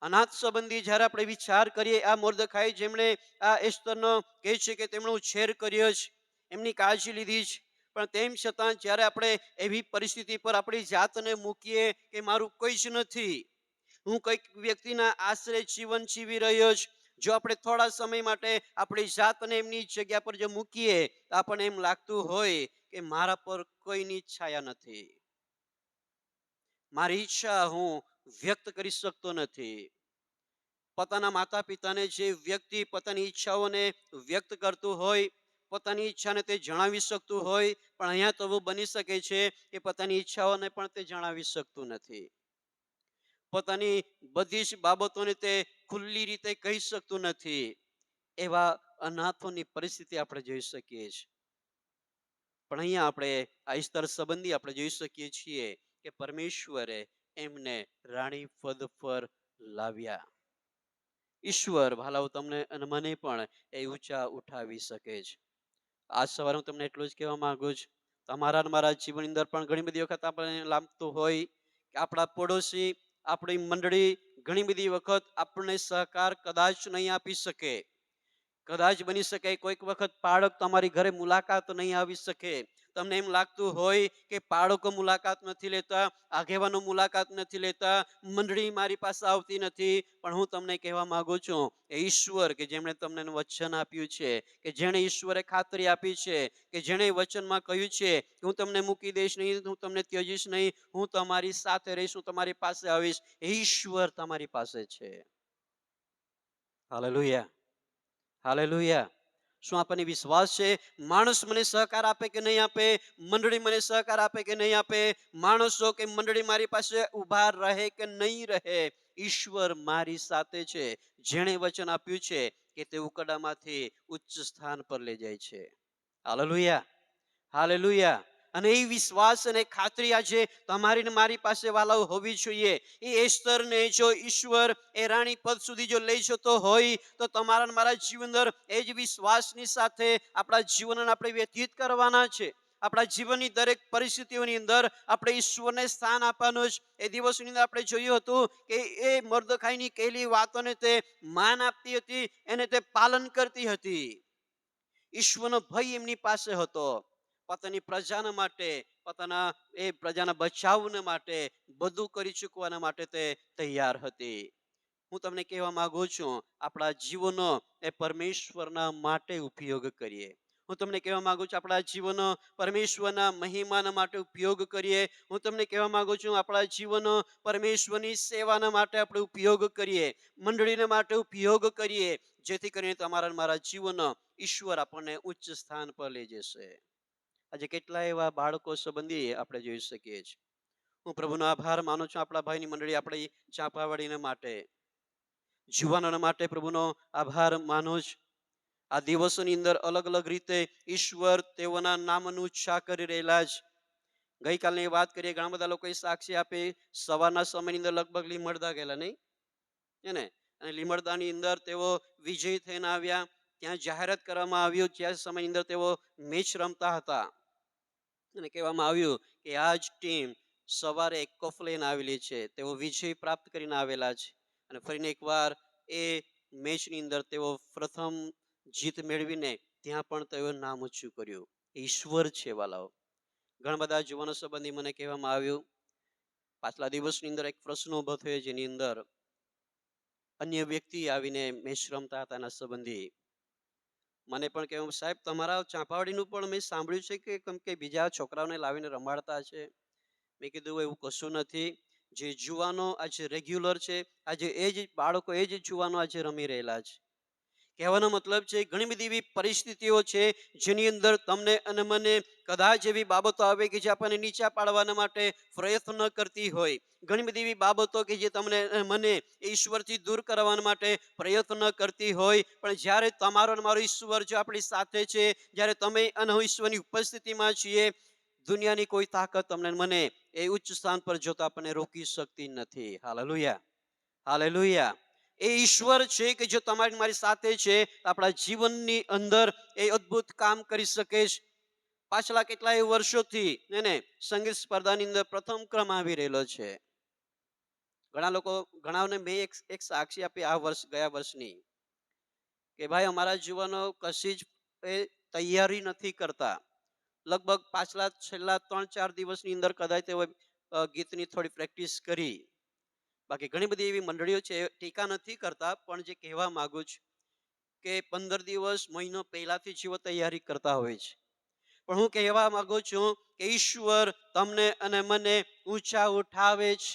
S1: અનાથ સંબંધી જ્યારે આપણે વિચાર કરીએ, આ મોર્દખાઈ જેમણે આ એસ્તરનો કહે છે કે તેમનો ઉછેર કર્યો છે, એમની કાળજી લીધી છે, પણ તેમ છતાં જ્યારે આપણે એવી પરિસ્થિતિ પર આપણી જાતને મૂકીએ કે મારું કોઈ જ નથી, હું કઈક વ્યક્તિના આશરે જીવન જીવી રહ્યો છું, જો આપણે થોડા સમય માટે આપણી જાતને એમની જગ્યા પર જો મૂકીએ, તો આપણને એમ લાગતું હોય કે મારા પર કોઈની છાયા નથી, મારી ઈચ્છા હું વ્યક્ત કરી શકતો નથી. પોતાના માતા પિતાને જે વ્યક્તિ પોતાની ઈચ્છાઓને વ્યક્ત કરતું હોય, પોતાની ઈચ્છાને તે જણાવી શકતું હોય, પણ અહીંયા તો એવું બની શકે છે કે પોતાની ઈચ્છાઓને પણ તે જણાવી શકતું નથી. પોતાની બધી જ બાબતોને તે ખુલ્લી રીતે કહી શકતું નથી. એવા અનાથોની પરિસ્થિતિ આપણે જોઈ શકીએ છીએ. પણ અહીંયા આપણે આ ઈસ્તર સંબંધી આપણે જોઈ શકીએ છીએ કે પરમેશ્વરે એમને રાણી પદ પર લાવ્યા. ઈશ્વર ભાલાઓ તમને અને મને પણ એ ઊંચા ઉઠાવી શકે છે. આજ સવારે હું તમને એટલું જ કહેવા માંગુ છું, તમારા અને મારા જીવનની અંદર પણ ઘણી બધી વખત આપણને લાગતું હોય કે આપણા પડોશી, આપણી મંડળી ઘણી બધી વખત આપણને સહકાર કદાચ નહીં આપી શકે. કદાચ બની શકે કોઈક વખત બાળક તમારી ઘરે મુલાકાત નહીં આવી શકે. તમને એમ લાગતું હોય કે બાળકો મુલાકાત નથી લેતા, આગેવાનો મુલાકાત નથી લેતા, મંડળી મારી પાસે આવતી નથી. પણ હું તમને કહેવા માંગુ છું, એ ઈશ્વર કે જેમણે તમને વચન આપ્યું છે, કે જેણે ઈશ્વરે ખાતરી આપી છે, કે જેણે વચનમાં કહ્યું છે કે હું તમને મૂકી દઈશ નહીં, હું તમને ત્યજીશ નહીં, હું તમારી સાથે રહીશ, હું તમારી પાસે આવીશ. એ ઈશ્વર તમારી પાસે છે. Hallelujah, hallelujah. શું આપણને વિશ્વાસ છે માણસ મને સહકાર આપે કે નહીં આપે, મંડળી મને સહકાર આપે કે નહીં આપે, માણસો કે મંડળી મારી પાસે ઊભા રહે કે નહીં રહે, ઈશ્વર મારી સાથે છે. જેણે વચન આપ્યું છે કે તે ઉકડામાંથી ઉચ્ચ સ્થાન પર લઈ જાય છે. Hallelujah, hallelujah. અને એ વિશ્વાસ અને ખાતરી આજે તમારી ને મારી પાસે વાલાઓ હોવી જોઈએ. એ એસ્તરને જો ઈશ્વર એ રાણી પદ સુધી જો લઈ જતો હોય, તો તમારા ને મારા જીવન અંદર એ જ વિશ્વાસની સાથે આપણા જીવનને આપણે વ્યતીત કરવાના છે. આપણા જીવનની દરેક પરિસ્થિતિઓની અંદર આપણે ઈશ્વરને સ્થાન આપવાનું છે. એ દિવસોની અંદર આપણે જોયું હતું કે એ મર્દખાઈની કહેલી વાતોને તે માન આપતી હતી, એને તે પાલન કરતી હતી. ઈશ્વરનો ભય એમની પાસે હતો. પોતાની પ્રજાના માટે, પોતાના એ પ્રજાના બચાવને માટે બધું કરી ચૂકવાના માટે તે તૈયાર હતી. હું તમને કહેવા માંગુ છું, આપણા જીવનો એ પરમેશ્વરના માટે ઉપયોગ કરીએ. હું તમને કહેવા માંગુ છું, આપણા જીવનો પરમેશ્વરના મહિમાના માટે ઉપયોગ કરીએ. હું તમને કહેવા માંગુ છું, આપણા જીવનો પરમેશ્વરની સેવાના માટે આપણે ઉપયોગ કરીએ, મંડળીના માટે ઉપયોગ કરીએ, જેથી કરીને તમારા મારા જીવન ઈશ્વર આપણને ઉચ્ચ સ્થાન પર લઈ જશે. આજે કેટલા એવા બાળકો સંબંધી આપણે જોઈ શકીએ છીએ. હું પ્રભુનો આભાર માનું છું, આપણા ભાઈની મંડળી આપણી ચાંપાવાડીને માટે, જુવાનોના માટે પ્રભુનો આભાર માનું છું. આ દિવસોની અંદર અલગ અલગ રીતે ઈશ્વર તેઓના નામનું ઉચ્ચાર કરી રહેલા છે. ગઈકાલની વાત કરીએ, ઘણા બધા લોકોએ સાક્ષી આપી, સવારના સમયની અંદર લગભગ લીમડદા ગયેલા નહીં એને, અને લીમડદાની અંદર તેઓ વિજય થઈને આવ્યા. ત્યાં જાહેરાત કરવામાં આવ્યું, જે સમયની અંદર તેઓ મેચ રમતા હતા, અને કહેવામાં આવ્યું કે આ જ ટીમ સવારે એક કપ લઈને આવેલી છે, તેઓ વિજય પ્રાપ્ત કરીને આવેલા છે. અને ફરીને એકવાર એ મેચની અંદર તેઓ પ્રથમ જીત મેળવીને ત્યાં પણ તેઓ નામ ઊંચું કર્યું. ઈશ્વર છે વાલાઓ. ઘણા બધા જુવાનો સંબંધી મને કહેવામાં આવ્યું, પાછલા દિવસની અંદર એક પ્રશ્ન ઉભો થયો, જેની અંદર અન્ય વ્યક્તિ આવીને મેચ રમતા હતા એના સંબંધી મને પણ કહેવું, સાહેબ તમારા ચાંપાવાડીનું પણ મેં સાંભળ્યું છે કે કેમ કે બીજા છોકરાઓને લાવીને રમાડતા છે. મેં કીધું એવું કશું નથી. જે જુવાનો આજે રેગ્યુલર છે, આજે એ જ બાળકો એ જ જુવાનો આજે રમી રહેલા છે. કહેવાનો મતલબ છે ઘણી બધી એવી પરિસ્થિતિઓ છે જેની અંદર તમને અને મને કદાચ એવી બાબતો આવે કે જે આપણને નીચા પાડવાના માટે પ્રયત્ન કરતી હોય. ઘણી બધી એવી બાબતો કે જે તમને અને મને ઈશ્વરથી દૂર કરવાના માટે પ્રયત્ન કરતી હોય, પણ જ્યારે તમારો અને મારો ઈશ્વર જો આપણી સાથે છે, જ્યારે તમે અને હું ઈશ્વરની ઉપસ્થિતિમાં છીએ, દુનિયાની કોઈ તાકાત તમને અને મને એ ઉચ્ચ સ્થાન પર જોતા આપણને રોકી શકતી નથી. Hallelujah, hallelujah. એ ઈશ્વર છે કે જો તમારી મારી સાથે છે, આપણા જીવનની અંદર એ અદ્ભુત કામ કરી શકે છે. પાછલા કેટલાય વર્ષોથી એને સંગીત સ્પર્ધાની અંદર પ્રથમ ક્રમ આવી રહેલો છે. ઘણા લોકો, ઘણાને મેં એક સાક્ષી આપી આ વર્ષ, ગયા વર્ષની, કે ભાઈ અમારા જીવનો કશી જ એ તૈયારી નથી કરતા. લગભગ પાછલા છેલ્લા 3-4 દિવસની અંદર કદાચ તેઓ ગીતની થોડી પ્રેક્ટિસ કરી. બાકી ઘણી બધી એવી મંડળીઓ છે, ટીકા નથી કરતા, પણ જે કહેવા માંગુ છું કે 15 દિવસ, મહિનો પહેલાથી જેઓ તૈયારી કરતા હોય છે. પણ હું કહેવા માંગુ છું કે ઈશ્વર તમને અને મને ઊંચા ઉઠાવે છે.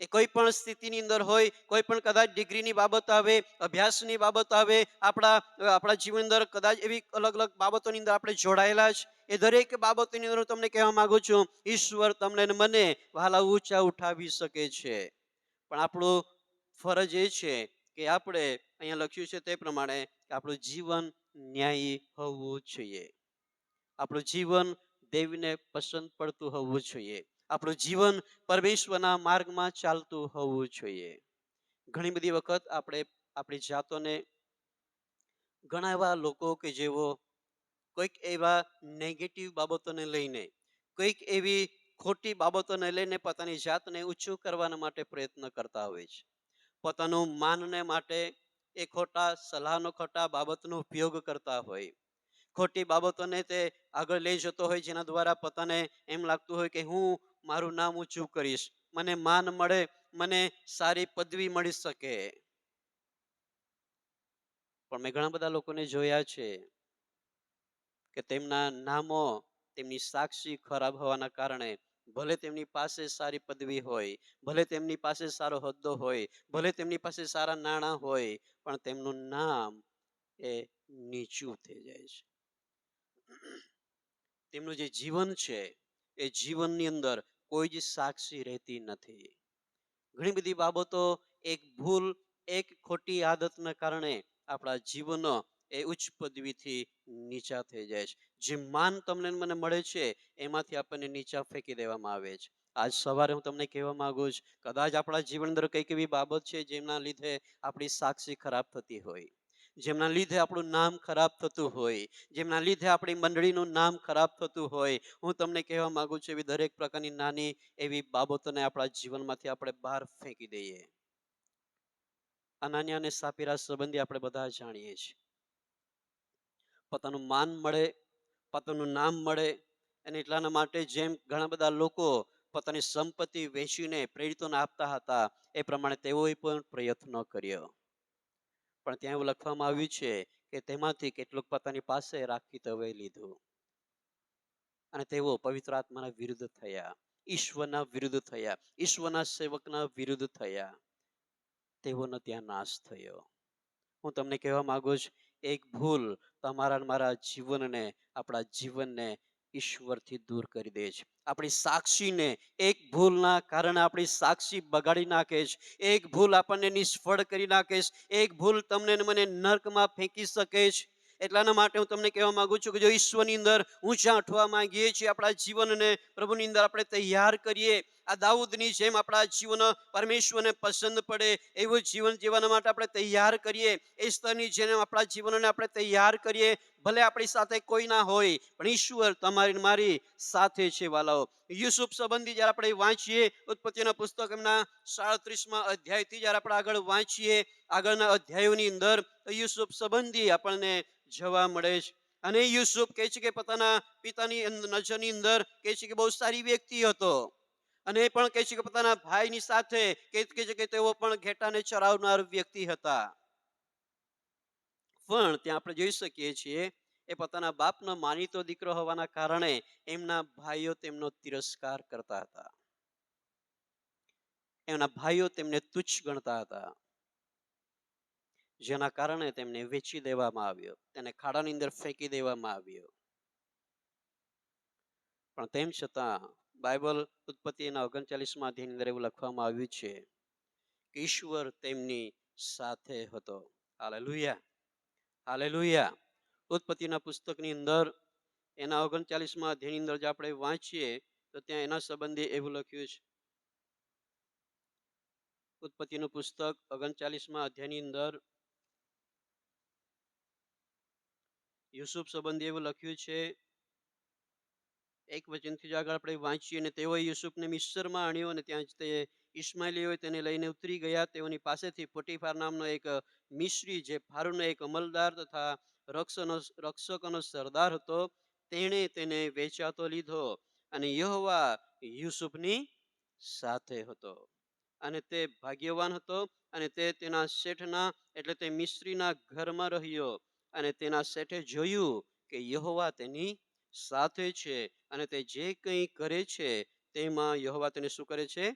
S1: એ કોઈ પણ સ્થિતિની અંદર હોય, કોઈ પણ કદાચ ડિગ્રીની બાબત આવે, અભ્યાસની બાબત આવે, આપણા જીવન અંદર કદાચ એવી અલગ અલગ બાબતોની અંદર આપણે જોડાયેલા છે, એ દરેક બાબતોની અંદર તમને કહેવા માંગુ છું, ઈશ્વર તમને અને મને વહાલા ઊંચા ઉઠાવી શકે છે. પણ આપણું ફરજ એ છે કે આપણે, અહીંયા લખ્યું છે તે પ્રમાણે, કે આપણું જીવન ન્યાયી હોવું જોઈએ. આપણું જીવન દેવને પસંદ પડતું હોવું જોઈએ. આપણું જીવન પરમેશ્વરના માર્ગમાં ચાલતું હોવું જોઈએ. ઘણી બધી વખત આપણે આપણી જાતોને, ઘણા એવા લોકો કે જેઓ કોઈક એવા નેગેટિવ બાબતોને લઈને, કોઈક એવી ખોટી બાબતોને લઈને પોતાની જાતને ઊંચું કરવાના માટે પ્રયત્ન કરતા હોય છે. પોતાનું માનને માટે એ ખોટા સલાહનો, ખોટા બાબતનો ઉપયોગ કરતા હોય. ખોટી બાબતોને તે આગળ લઈ જતો હોય, જેના દ્વારા પોતાને એમ લાગતું હોય કે હું મારું નામ ઊંચું કરીશ, મને માન મળે, મને સારી પદવી મળી શકે. પણ મેં ઘણા બધા લોકોને જોયા છે કે તેમના નામો, તેમની સાક્ષી ખરાબ હોવાના કારણે, ભલે તેમની પાસે સારી પદવી હોય, ભલે તેમની પાસે સારો હોદ્દો હોય, ભલે તેમની પાસે સારા નાણાં હોય, પણ તેમનું નામ એ નીચું થઈ જાય છે. તેમનું જે જીવન છે એ જીવનની અંદર કોઈ જ સાક્ષી રહેતી નથી. ઘણી બધી બાબતો, એક ભૂલ, એક ખોટી આદતના કારણે આપણા જીવનો એ ઉચ્ચ પદવીથી નીચા થઈ જાય છે. જે માન તમને મને મળે છે, એમાંથી આપણને નીચા ફેંકી દેવામાં આવે છે. આજ સવારે હું તમને કહેવા માંગુ છું, કદાચ આપણા જીવન અંદર કંઈક એવી બાબત છે જેમના લીધે આપણી સાક્ષી ખરાબ થતી હોય, જેમના લીધે આપણું નામ ખરાબ થતું હોય, જેમના લીધે આપણી મંડળીનું નામ ખરાબ થતું હોય, હું તમને કહેવા માંગુ છું, એવી દરેક પ્રકારની નાની એવી બાબતોને આપણા જીવનમાંથી આપણે બહાર ફેંકી દઈએ. અનાન્યા અને સાપીરા સંબંધી આપણે બધા જાણીએ છીએ. પોતાનું માન મળે, પોતાનું નામ મળે, અને એટલાના માટે જેમ ઘણા બધા લોકો પોતાની સંપત્તિ વેચીને પ્રેરિતોને આપતા હતા, એ પ્રમાણે તેઓએ પણ પ્રયત્ન કર્યો. પણ ત્યાં એવું લખવામાં આવ્યું છે કે તેમાંથી કેટલુંક પોતાની પાસે રાખી તેઓએ લીધું, અને તેઓ પવિત્ર આત્માના વિરુદ્ધ થયા, ઈશ્વરના વિરુદ્ધ થયા, ઈશ્વરના સેવકના વિરુદ્ધ થયા. તેઓનો ત્યાં નાશ થયો. હું તમને કહેવા માંગુ છું, એક ભૂલ તમારા મારા જીવનને, આપણા જીવનને ઈશ્વરથી દૂર કરી દે છે. આપણી સાક્ષીને, એક ભૂલના કારણે આપણી સાક્ષી બગાડી નાખે છે. એક ભૂલ આપણને નિષ્ફળ કરી નાખે છે. એક ભૂલ તમને ને મને નર્કમાં ફેંકી શકે છે. એટલાના માટે હું તમને કહેવા માંગુ છું કે જો ઈશ્વરની અંદર ઊંચા ઉઠવા માંગીએ છીએ, આપણા જીવનને પ્રભુની અંદર આપણે તૈયાર કરીએ, આ દાઉદની જેમ આપણા જીવન પરમેશ્વરને પસંદ પડે એવું જીવન જીવવા માટે આપણે તૈયાર કરીએ, એ સ્તરની જેમ આપણા જીવનને આપણે તૈયાર કરીએ. ભલે આપણી સાથે કોઈ ના હોય, પણ ઈશ્વર તમારી મારી સાથે છે. વાલાઓ, યુસુફ સંબંધી જ્યારે આપણે વાંચીએ, ઉત્પત્તિના પુસ્તક એમના 37મા અધ્યાયથી જ્યારે આપણે આગળ વાંચીએ, આગળના અધ્યાયોની અંદર યુસુફ સંબંધી આપણને જોવા મળે છે. અને યુસુફ કહે છે કે પોતાના પિતાની નજરની અંદર કહે છે કે બહુ સારી વ્યક્તિ હતો, અને એ પણ કહે છે કે પોતાના ભાઈની સાથે કહે છે કે તેઓ પણ ઘેટાને ચરાવનાર વ્યક્તિ હતા. પણ ત્યાં આપણે જોઈ શકીએ છીએ એ પોતાના બાપનો માનીતો દીકરો હોવાના કારણે એમના ભાઈઓ તેમનો તિરસ્કાર કરતા હતા. એમના ભાઈઓ તેમને તુચ્છ ગણતા હતા, જેના કારણે તેમને વેચી દેવામાં આવ્યો, તેને ખાડાની અંદર ફેંકી દેવામાં આવ્યો. પણ તેમ છતાં બાઇબલ ઉત્પત્તિના 39મા અધ્યાયની અંદર એવું લખવામાં આવ્યું છે કે ઈશ્વર તેમની સાથે હતો. Hallelujah, hallelujah. ઉત્પત્તિના પુસ્તકની અંદર એના 39મા અધ્યાયની અંદર જો આપણે વાંચીએ તો ત્યાં એના સંબંધે એવું લખ્યું છે. ઉત્પત્તિનું પુસ્તક 39મા અધ્યાયની અંદર યુસુફ સંબંધી એવું લખ્યું છે. એક વચનથી જો આગળ આપણે વાંચીએ, અને તેઓએ યુસુફને મિસ્રમાં આણ્યો, અને ત્યાં જ તે ઇસ્માઇલીઓએ તેને લઈને ઉતરી ગયા. તેઓની પાસેથી પોટીફાર નામનો એક મિસ્રી, જે ફારૂનો એક અમલદાર તથા રક્ષકોનો સરદાર હતો, તેણે તેને વેચાતો લીધો, અને યહોવા યુસુફની સાથે હતો, અને તે ભાગ્યવાન હતો, અને તે તેના શેઠના એટલે તે મિસ્રીના ઘરમાં રહ્યો. અને તેના શેઠે જોયું કે યહોવા તેની સાથે છે, અને તે જે કંઈ કરે છે તેમાં યહોવા તેને શું કરે છે?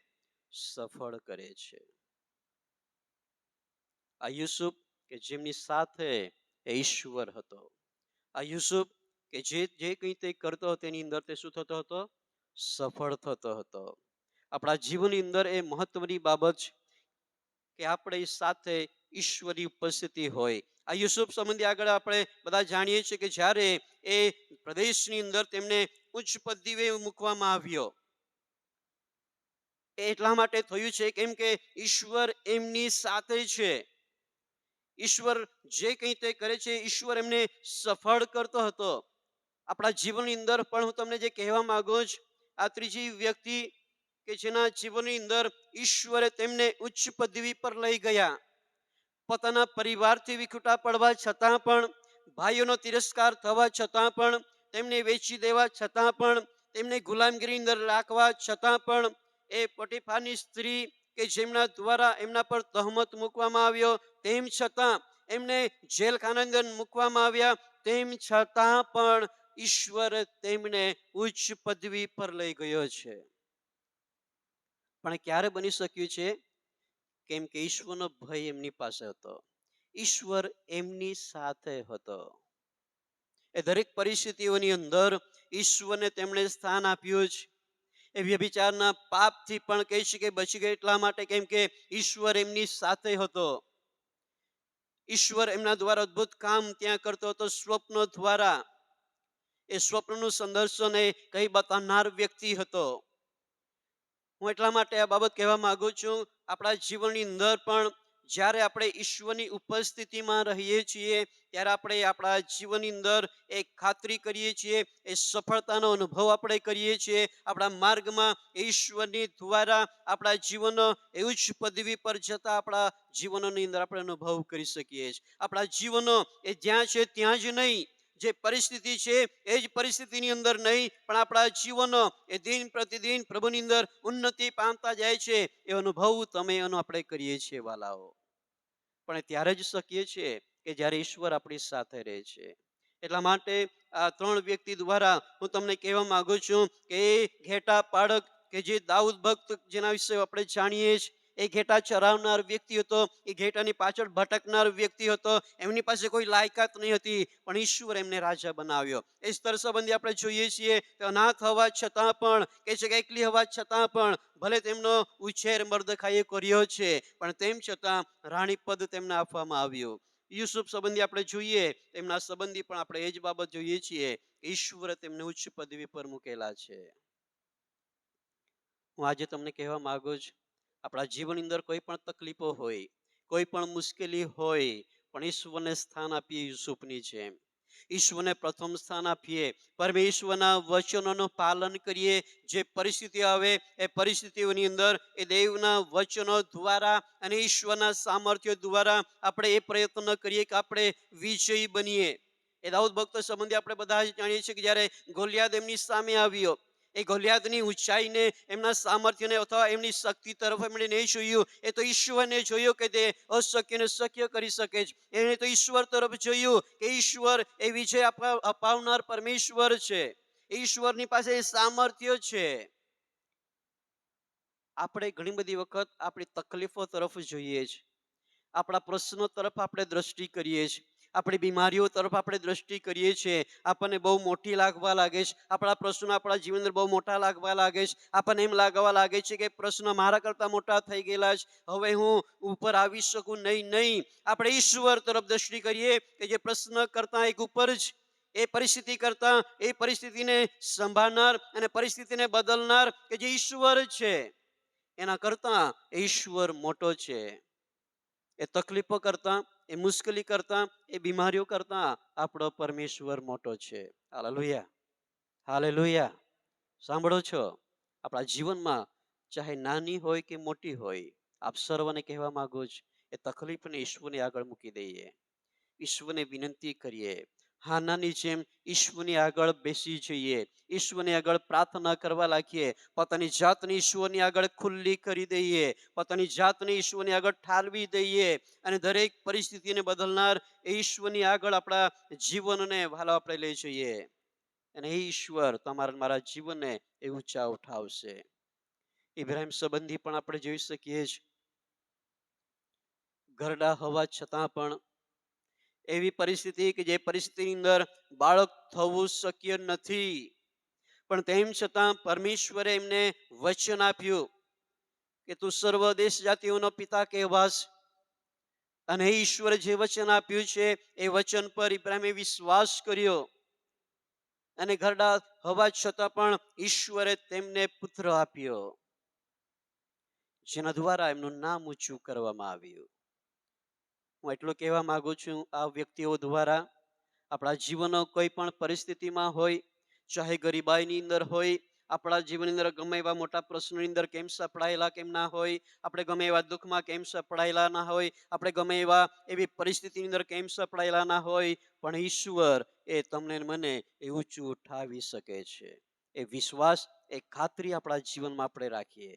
S1: સફળ કરે છે. આ યુસુફ કે જેમની સાથે એ ઈશ્વર હતો. આ યુસુફ કે જે કંઈ તે કરતો હતો તેની અંદર તે શું થતો હતો? સફળ થતો હતો. આપણા જીવનની અંદર એ મહત્વની બાબત છે કે આપણે સાથે ઈશ્વરની ઉપસ્થિતિ હોય. આ યુસુફ સંબંધી આગળ આપણે બધા જાણીએ છીએ કે જ્યારે એ પ્રદેશની અંદર તેમને ઉચ્ચ પદવીએ મૂકવામાં આવ્યો, એટલા માટે થયું છે કેમ કે ઈશ્વર એમની સાથે છે. ઈશ્વર જે કંઈ તે કરે છે, ઈશ્વર એમને સફળ કરતો હતો. આપણા જીવનની અંદર પણ હું તમને જે કહેવા માંગુ છું, આ ત્રીજી વ્યક્તિ કે જેના જીવનની અંદર ઈશ્વરે તેમને ઉચ્ચ પદવી પર લઈ ગયા. પોતાના પરિવારથી વિખૂટા પડવા છતાં પણ, ભાઈઓનો તિરસ્કાર થવા છતાં પણ, તેમને વેચી દેવા છતાં પણ, તેમને ગુલામગીરી અંદર રાખવા છતાં પણ, એ પોટીફારની સ્ત્રી કે જેમના દ્વારા એમના પર તહમત મૂકવામાં આવ્યો, તેમ છતાં એમને જેલખાના અંદર મૂકવામાં આવ્યા, તેમ છતાં પણ ઈશ્વર તેમને ઉચ્ચ પદવી પર લઈ ગયો છે. પણ ક્યારે બની શક્યું છે? કેમ કે ઈશ્વરનો ભય એમની પાસે હતો, ઈશ્વર એમની સાથે હતો. એ દરેક પરિસ્થિતિઓની અંદર ઈશ્વરને તેમણે સ્થાન આપ્યું છે. એ વ્યભિચારના પાપથી પણ કહી શકે બચી ગયા એટલા માટે, કેમ કે ઈશ્વર એમની સાથે હતો. ઈશ્વર એમના દ્વારા અદ્ભુત કામ ત્યાં કરતો હતો, સ્વપ્નો દ્વારા. એ સ્વપ્નનું સંદર્શન એ કઈ બતાવનાર વ્યક્તિ હતો. હું એટલા માટે આ બાબત કહેવા માંગુ છું, આપણા જીવનની અંદર પણ જ્યારે આપણે ઈશ્વરની ઉપસ્થિતિમાં રહીએ છીએ, ત્યારે આપણે આપણા જીવનની અંદર એક ખાતરી કરીએ છીએ, એ સફળતાનો અનુભવ આપણે કરીએ છીએ. આપણા માર્ગમાં ઈશ્વરની દ્વારા આપણા જીવનો એ ઉચ્ચ પદવી પર જતા આપણા જીવનોની અંદર આપણે અનુભવ કરી શકીએ છીએ. આપણા જીવનો એ જ્યાં છે ત્યાં જ નહીં, જે પરિસ્થિતિ છે એ જ પરિસ્થિતિની અંદર નહીં, પણ આપણા જીવનો એ દિન પ્રતિદિન પ્રભુની અંદર ઉન્નતિ પામતા જાય છે. એ અનુભવ તમે એનો આપણે કરીએ છીએ વાલાઓ. પણ ત્યારે જ શક્ય છે કે જ્યારે ઈશ્વર આપણી સાથે રહે છે. એટલા માટે આ ત્રણ વ્યક્તિ દ્વારા હું તમને કહેવા માંગુ છું કે એ ઘેટા પાળક કે જે દાઉદ ભક્ત જેના વિશે આપણે જાણીએ છીએ, એ ઘેટા ચરાવનાર વ્યક્તિ હતો, એ ઘેટાની પાછળ ભટકનાર વ્યક્તિ હતો. એમની પાસે કોઈ લાયકાત નહીં હતી, પણ ઈશ્વર એમને રાજા બનાવ્યો. એ સ્તર સંબંધી આપણે જોઈએ છીએ કે અનાથ હોવા છતાં પણ, કે છે કે એકલી હોવા છતાં પણ, ભલે તેમનો ઉછેર મર્દખાઈએ કર્યો છે, પણ તેમ છતાં રાણી પદ તેમને આપવામાં આવ્યું. યુસુફ સંબંધી આપણે જોઈએ, તેમના સંબંધી પણ આપણે એ જ બાબત જોઈએ છીએ, ઈશ્વરે તેમને ઉચ્ચ પદવી પર મૂકેલા છે. હું આજે તમને કહેવા માંગુ છું, આપણા જીવનની અંદર કોઈ પણ તકલીફો હોય, કોઈ પણ મુશ્કેલી હોય, પણ ઈશ્વરને સ્થાન આપીએ યુસુફની જેમ. ઈશ્વરને પ્રથમ સ્થાન આપીએ, પરમેશ્વરના વચનોનું પાલન કરીએ. જે પરિસ્થિતિ આવે એ પરિસ્થિતિઓની અંદર એ દેવના વચનો દ્વારા અને ઈશ્વરના સામર્થ્ય દ્વારા આપણે એ પ્રયત્ન કરીએ કે આપણે વિજયી બનીએ. એ દાઉદ ભક્ત સંબંધી આપણે બધા જ જાણીએ છીએ કે જ્યારે ગોલિયાદ એમની સામે આવ્યો, એ ગોલિયાદની ઊંચાઈને, એમના સામર્થ્યને અથવા એમની શક્તિ તરફ એમણે નહીં જોયું. એ તો ઈશ્વરને જોયું કે તે અશક્યને શક્ય કરી શકે છે. એણે તો ઈશ્વર તરફ જોયું કે ઈશ્વર એ વિજય અપાવનાર પરમેશ્વર છે. ઈશ્વરની પાસે એ સામર્થ્ય છે. આપણે ઘણી બધી વખત આપણી તકલીફો તરફ જોઈએ છીએ, આપણા પ્રશ્નો તરફ આપણે દ્રષ્ટિ કરીએ છીએ, આપણી બીમારીઓ તરફ આપણે દ્રષ્ટિ કરીએ છીએ. આપણને બહુ મોટી લાગવા લાગે છે, આપણા પ્રશ્નો આપણા જીવન અંદર બહુ મોટા લાગવા લાગે છે. આપણને એમ લાગવા લાગે છે કે પ્રશ્ન મારા કરતા મોટા થઈ ગયેલા છે, હવે હું ઉપર આવી શકું નહીં. નહીં, આપણે ઈશ્વર તરફ દ્રષ્ટિ કરીએ કે જે પ્રશ્ન કરતા એક ઉપર જ, એ પરિસ્થિતિ કરતા એ પરિસ્થિતિને સંભાળનાર અને પરિસ્થિતિને બદલનાર કે જે ઈશ્વર છે, એના કરતા ઈશ્વર મોટો છે. એ તકલીફો કરતા, એ મુશ્કેલી કરતા, એ બીમારીઓ કરતા આપણો પરમેશ્વર મોટો છે. Hallelujah, hallelujah. સાંભળો છો? આપણા જીવનમાં ચાહે નાની હોય કે મોટી હોય, આપ સર્વને કહેવા માંગુ છું, એ તકલીફને ઈશ્વરની આગળ મૂકી દઈએ, ઈશ્વરને વિનંતી કરીએ. હાનાની જેમ ઈશ્વરની આગળ બેસી જઈએ, ઈશ્વરની આગળ પ્રાર્થના કરવા લાગીએ, પોતાની જાતને ઈશ્વરની આગળ ખુલ્લી કરી દઈએ, પોતાની જાતને ઈશ્વરની આગળ ઠાલવી દઈએ અને દરેક પરિસ્થિતિને બદલનાર એ ઈશ્વરની આગળ આપણા જીવનને વાલો આપણે લઈ જઈએ અને એ ઈશ્વર તમારા મારા જીવનને એ ઊંચા ઉઠાવશે. ઇબ્રાહિમ સંબંધી પણ આપણે જોઈ શકીએ છીએ, ઘરડા હોવા છતાં પણ એવી પરિસ્થિતિ કે જે પરિસ્થિતિની અંદર બાળક થવું શક્ય નથી, પણ તેમ છતાં પરમેશ્વરે એમને વચન આપ્યું કે તું સર્વ દેશ જાતિઓનો પિતા કહેવાશ. અને ઈશ્વરે જે વચન આપ્યું છે એ વચન પર ઇબ્રાહિમે વિશ્વાસ કર્યો અને ઘરડા હોવા છતાં પણ ઈશ્વરે તેમને પુત્ર આપ્યો, જેના દ્વારા એમનું નામ ઊંચું કરવામાં આવ્યું. હું એટલું કહેવા માંગુ છું, આ વ્યક્તિઓ દ્વારા આપણા જીવનનો કોઈ પણ પરિસ્થિતિમાં હોય, ચાહે ગરીબાઈની અંદર હોય, આપણા જીવનની અંદર ગમે એવા મોટા પ્રશ્નોની અંદર કેમ સપડાયેલા કેમ ના હોય, આપણે ગમે એવા દુઃખમાં કેમ સપડાયેલા ના હોય, આપણે ગમે એવા એવી પરિસ્થિતિની અંદર કેમ સપડાયેલા ના હોય, પણ ઈશ્વર એ તમને મને એ ઊંચું ઉઠાવી શકે છે. એ વિશ્વાસ, એ ખાતરી આપણા જીવનમાં આપણે રાખીએ,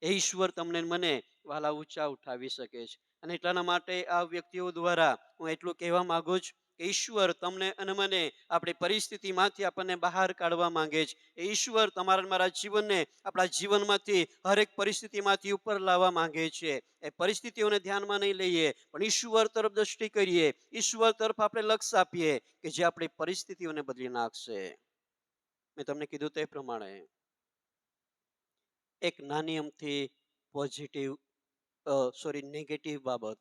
S1: એ ઈશ્વર તમને મને વાલા ઊંચા ઉઠાવી શકે છે. અને એટલાના માટે આ વ્યક્તિઓ દ્વારા હું એટલું કહેવા માંગુ છું કે ઈશ્વર તમને અને મને આપણી પરિસ્થિતિમાંથી આપણને બહાર કાઢવા માંગે છે. એ ઈશ્વર તમારા મારા જીવનને આપણા જીવનમાંથી હરેક પરિસ્થિતિમાંથી ઉપર લાવવા માંગે છે. એ પરિસ્થિતિઓને ધ્યાનમાં નહીં લઈએ, પણ ઈશ્વર તરફ દ્રષ્ટિ કરીએ, ઈશ્વર તરફ આપણે લક્ષ્ય આપીએ કે જે આપણી પરિસ્થિતિઓને બદલી નાખશે. મેં તમને કીધું તે પ્રમાણે એક નાની અમથી પોઝિટિવ નેગેટિવ બાબત,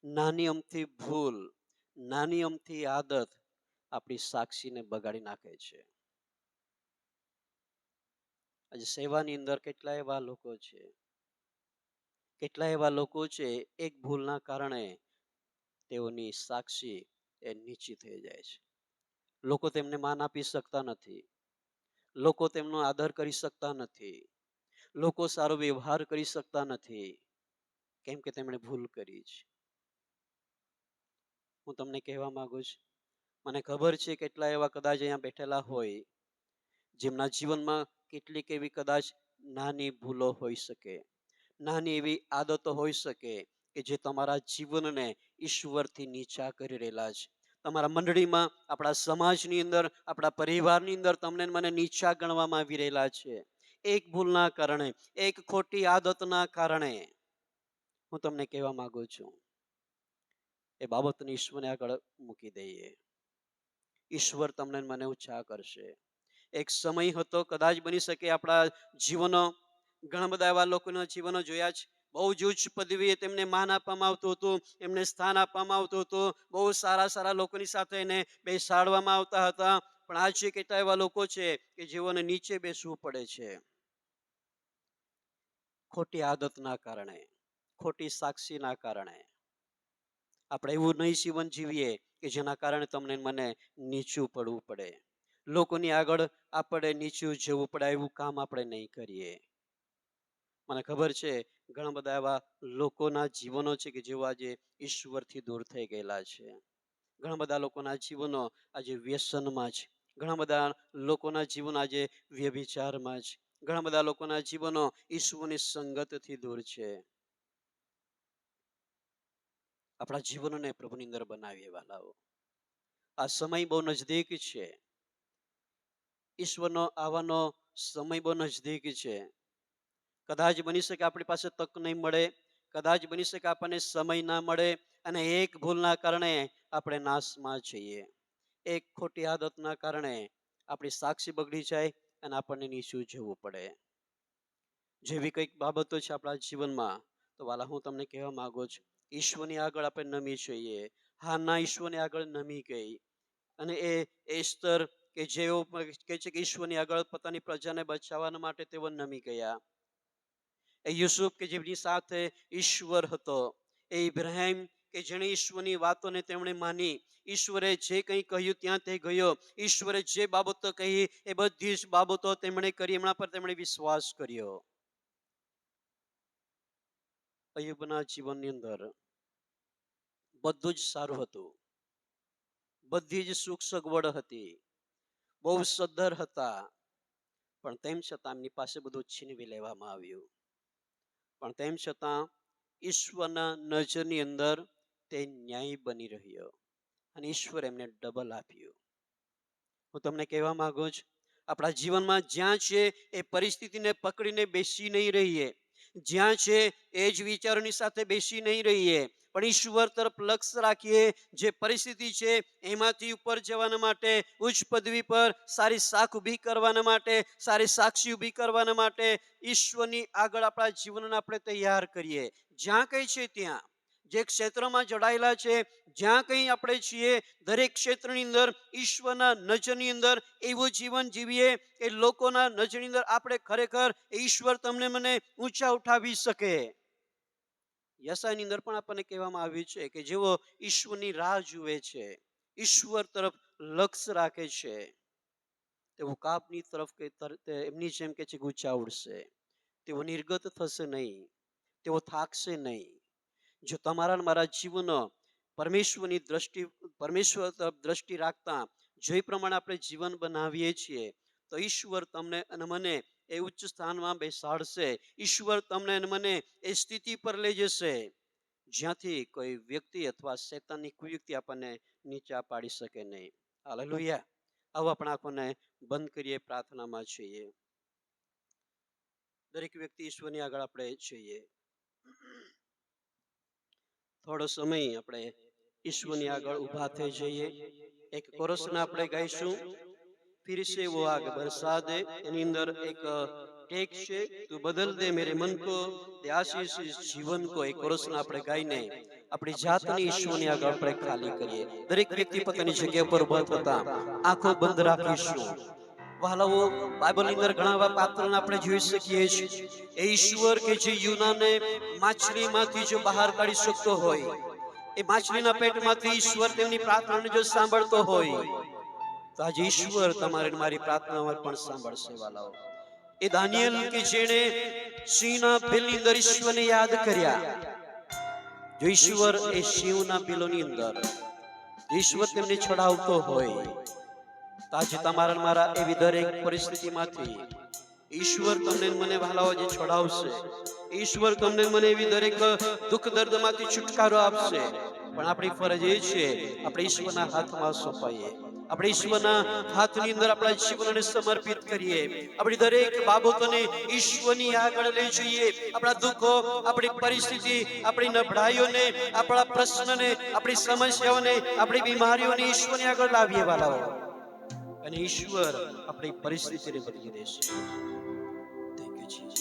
S1: નાની અમથી ભૂલ, નાની અમથી આદત આપણી સાક્ષીને બગાડી નાખે છે. આજે સેવાની અંદર કેટલા એવા લોકો છે, કેટલા એવા લોકો છે, એક ભૂલના કારણે તેઓની સાક્ષી એ નીચી થઈ જાય છે. લોકો તેમને માન આપી શકતા નથી, લોકો તેમનો આદર કરી શકતા નથી, લોકો સારો વ્યવહાર કરી શકતા નથી, કેમ કે તેમણે ભૂલ કરી છે. હું તમને કહેવા માંગુ છું, મને ખબર છે કેટલા એવા કદાચ અહીંયા બેઠેલા હોય જેમના જીવનમાં કેટલીક એવી કદાચ નાની ભૂલો હોઈ શકે, નાની એવી આદતો હોઈ શકે કે જે તમારા જીવનને ઈશ્વરથી નીચા કરી રહેલા છે. તમારા મંડળીમાં, આપણા સમાજની અંદર, આપણા પરિવારની અંદર તમને મને નીચા ગણવામાં આવી રહેલા છે. એક ભૂલના કારણે, એક ખોટી આદતના કારણે. હું તમને કહેવા માંગુ છું, એ બાબતને ઈશ્વરને આગળ મૂકી દઈએ, ઈશ્વર તમને મને ઊંચા કરશે. એક સમય હતો, કદાચ બની શકે આપણા જીવનો, ઘણા બધા એવા લોકોના જીવનો જોયા છે, બહુ જ ઉચ્ચ પદવીએ તેમને માન આપવામાં આવતું હતું, એમને સ્થાન આપવામાં આવતું હતું, બહુ સારા સારા લોકોની સાથે એને બેસાડવામાં આવતા હતા. પણ આજે કેટલા એવા લોકો છે કે જેઓને નીચે બેસવું પડે છે, ખોટી આદતના કારણે, ખોટી સાક્ષીના કારણે. આપણે એવું નહીં જીવન જીવીએ કે જેના કારણે તમને મને નીચું પડવું પડે, લોકોની આગળ આપણે નીચું જવું પડે, એવું કામ આપણે નહીં કરીએ. મને ખબર છે ઘણા બધા એવા લોકોના જીવનો છે કે જેઓ આજે ઈશ્વરથી દૂર થઈ ગયેલા છે. ઘણા બધા લોકોના જીવનો આજે વ્યસનમાં છે, ઘણા બધા લોકોના જીવન આજે વ્યભિચારમાં છે. ઘણા બધા લોકોના જીવનો ઈશ્વરની સંગતથી દૂર છે. આપણા જીવનને પ્રભુની અંદર બનાવીએ વાલાઓ. આ સમય બહુ નજદીક છે. ઈશ્વરનો આવવાનો સમય બહુ નજદીક છે. કદાચ બની શકે આપણી પાસે તક નહીં મળે, કદાચ બની શકે આપણને સમય ના મળે, અને એક ભૂલના કારણે આપણે નાશમાં જઈએ. એક ખોટી આદતના કારણે આપણી સાક્ષી બગડી જાય અને આપણને નીચું જવું પડે. જેવી કંઈક બાબતો છે આપણા જીવનમાં, તો વાલા હું તમને કહેવા માંગુ છું, ઈશ્વરની આગળ આપણે નમી જઈએ. હાના ઈશ્વરની આગળ નમી ગઈ, અને એ એસ્તર કે જેઓ કહે છે કે ઈશ્વરની આગળ પોતાની પ્રજાને બચાવવા માટે તેઓ નમી ગયા. એ યુસુફ કે જેમની સાથે ઈશ્વર હતો, એ ઇબ્રાહિમ કે જેણે ઈશ્વરની વાતોને તેમણે માની, ઈશ્વરે જે કંઈ કહ્યું ત્યાં તે ગયો, ઈશ્વરે જે બાબતો કહી એ બધી જ બાબતો તેમણે કરી, એમના પર તેમણે વિશ્વાસ કર્યો. અય્યુબના જીવનની અંદર બધું જ સારું હતું, બધી જ સુખ સગવડ હતી, બહુ સદ્ધર હતા, પણ તેમ છતાં એમની પાસે બધું છીનવી લેવામાં આવ્યું. પણ તેમ છતાં ઈશ્વરના નજરની અંદર તે ન્યાય બની રહ્યો, અને ઈશ્વર એમને ડબલ આપ્યું. હું તમને કહેવા માંગુ છું, આપણા જીવનમાં જ્યાં છે એ પરિસ્થિતિને પકડીને બેસી નહીં રહીએ, જ્યાં છે એ જ વિચારોની સાથે બેસી નહીં રહીએ, પણ ઈશ્વર તરફ લક્ષ્ય રાખીએ. જે પરિસ્થિતિ છે એમાંથી ઉપર જવાના માટે, ઉચ્ચ પદવી પર સારી શાખ ઊભી કરવાના માટે, સારી સાક્ષી ઊભી કરવાના માટે ઈશ્વરની આગળ આપણા જીવનને આપણે તૈયાર કરીએ. જ્યાં કંઈ છે ત્યાં, જે ક્ષેત્રમાં જોડાયેલા છે, જ્યાં કંઈ આપણે છીએ, દરેક ક્ષેત્રની અંદર ઈશ્વરના નજરની અંદર એવું જીવન જીવીએ કે લોકોના નજરની અંદર આપણે ખરેખર ઈશ્વર તમને મને ઊંચા ઉઠાવી શકે. યશાયાની અંદર પણ આપણને કહેવામાં આવ્યું છે કે જેઓ ઈશ્વરની રાહ જુએ છે, ઈશ્વર તરફ લક્ષ્ય રાખે છે, તેઓ કાપની તરફ એમની જેમ કે છે ઊંચા ઉડશે. તેઓ નિર્ગત થશે નહીં, તેઓ થાકશે નહીં. જો તમારા મારા જીવનો પરમેશ્વર તરફ દ્રષ્ટિ રાખતા જે પ્રમાણે આપણે જીવન બનાવીએ છીએ, તો ઈશ્વર તમને અને મને એ ઉચ્ચ સ્થાનમાં બેસાડશે. ઈશ્વર તમને અને મને એ સ્થિતિ પર લઈ જશે જ્યાંથી કોઈ વ્યક્તિ અથવા શૈતાનની કુયુક્તિ આપણને નીચા પાડી શકે નહીં. હાલેલુયા. આવો આપણા આંખોને બંધ કરીએ, પ્રાર્થનામાં છીએ. દરેક વ્યક્તિ ઈશ્વરની આગળ આપણે છીએ. થોડો સમય આપણે ઈશ્વરની આગળ ઊભા થઈ જઈએ. એક કોરસને આપણે ગાઈશું, ફિર સે વો આગ બરસા દે. એની અંદર એક ટેક છે, તું બદલ દે મેરે મન કો, દે આશીષ જીવન કો. એક કોરસને આપણે ગાઈને આપણી જાતની ઈશ્વરની આગળ આપણે ખાલી કરીએ. દરેક વ્યક્તિ પોતાની જગ્યા પર ઊભા થતા આંખો બંધ રાખીશું. વહાલાઓ, બાઇબલની અંદર ઘણા એવા પાત્રોને આપણે જોઈ શકીએ છીએ. એ ઈશ્વર કે જે યુનાને માછલીમાંથી જો બહાર કાઢી શકતો હોય, એ માછલીના પેટમાંથી ઈશ્વર તેમની પ્રાર્થનાને જો સાંભળતો હોય, તો આજે ઈશ્વર તમારી મારી પ્રાર્થનામાં પણ સાંભળશે. વાલાઓ, એ દાનિયેલ કે જેણે સિંહના બિલની અંદર ઈશ્વરને યાદ કર્યા, જો ઈશ્વર એ સિંહના બિલોની અંદર ઈશ્વર તેમને છોડાવતો હોય, તો આજે તમારા મારા એવી દરેક પરિસ્થિતિમાંથી ઈશ્વર તમને મને વહાલાઓ જે છોડાવશે. ઈશ્વર તમને મને એવી દરેક દુઃખ દર્દમાંથી છુટકારો આપશે. પણ આપણી ફરજ એ છે આપણે ઈશ્વરના હાથમાં સોંપાઈએ, આપણે ઈશ્વરના હાથની અંદર આપણા જીવનને સમર્પિત કરીએ, આપણી દરેક બાબતોને ઈશ્વરની આગળ લઈ જઈએ. આપણા દુઃખો, આપણી પરિસ્થિતિ, આપણી નબળાઈઓને, આપણા પ્રશ્નને, આપણી સમસ્યાઓને, આપણી બીમારીઓને ઈશ્વરની આગળ લાવીએ વાલાઓ, અને ઈશ્વર આપણી પરિસ્થિતિને બદલી દેશે. Thank you Jesus.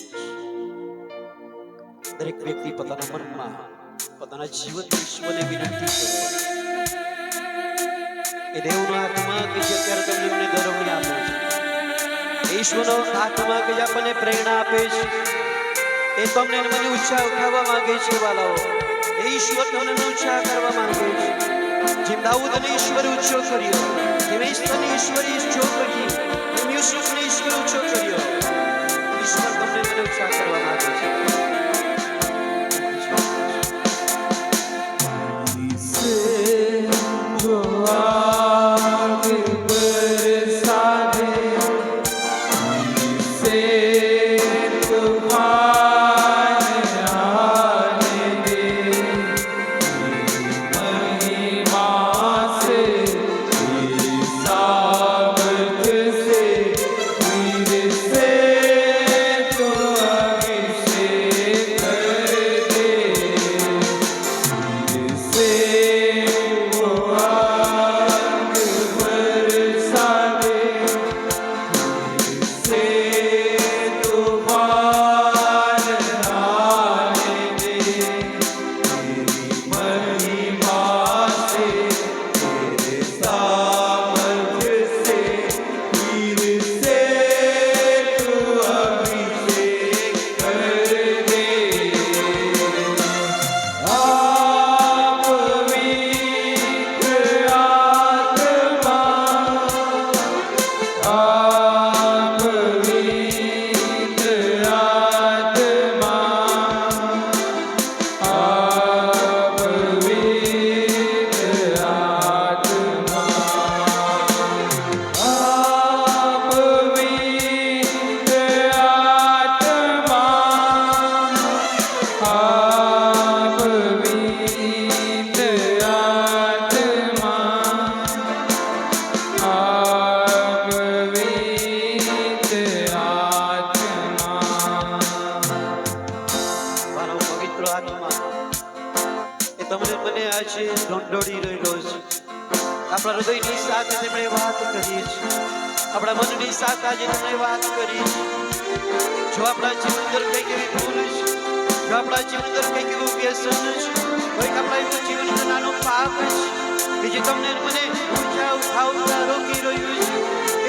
S1: દરેક વ્યક્તિ પોતાના મનમાં, પોતાના જીવનની ઈશ્વરને વિનંતી કરે કે દેવનો આત્મા કે જે અત્યારે તમને મને ગૌરવને આપે છે, ઈશ્વરનો આત્મા કે જે આપણને પ્રેરણા આપે છે, એ તમને મને ઊંચા ઉઠાવવા માંગે છે. વાલાઓ, એ ઈશ્વર તમને ઊંચા કરવા માંગે છે. જેમ દાઉદને ઈશ્વર ઊંચો કર્યો, જેમ ઈશ્વરને ઈશ્વર ઊંચો કરી, જેમ યુસુફને ઈશ્વર ઊંચો કર્યો, ઈશ્વર તમને મને ઊંચા કરવા માંગે છે. जो आग बरसा આપણને આજે ઢોંઢોળી રહેલો છે. આપણા હૃદયની સાથે તેમણે વાત કરી છે, આપણા મનની સાથે આજે તેમણે વાત કરી છે. જો આપણા જીવન અંદર કંઈક એવી ભૂલ છે, જો આપણા જીવન અંદર કંઈક એવું વ્યસન છે, કોઈક આપણા જીવન અંદર નાનું પાપ છે કે જે તમને મને ઊંચા ઉઠાવતા રોકી રહ્યું છે,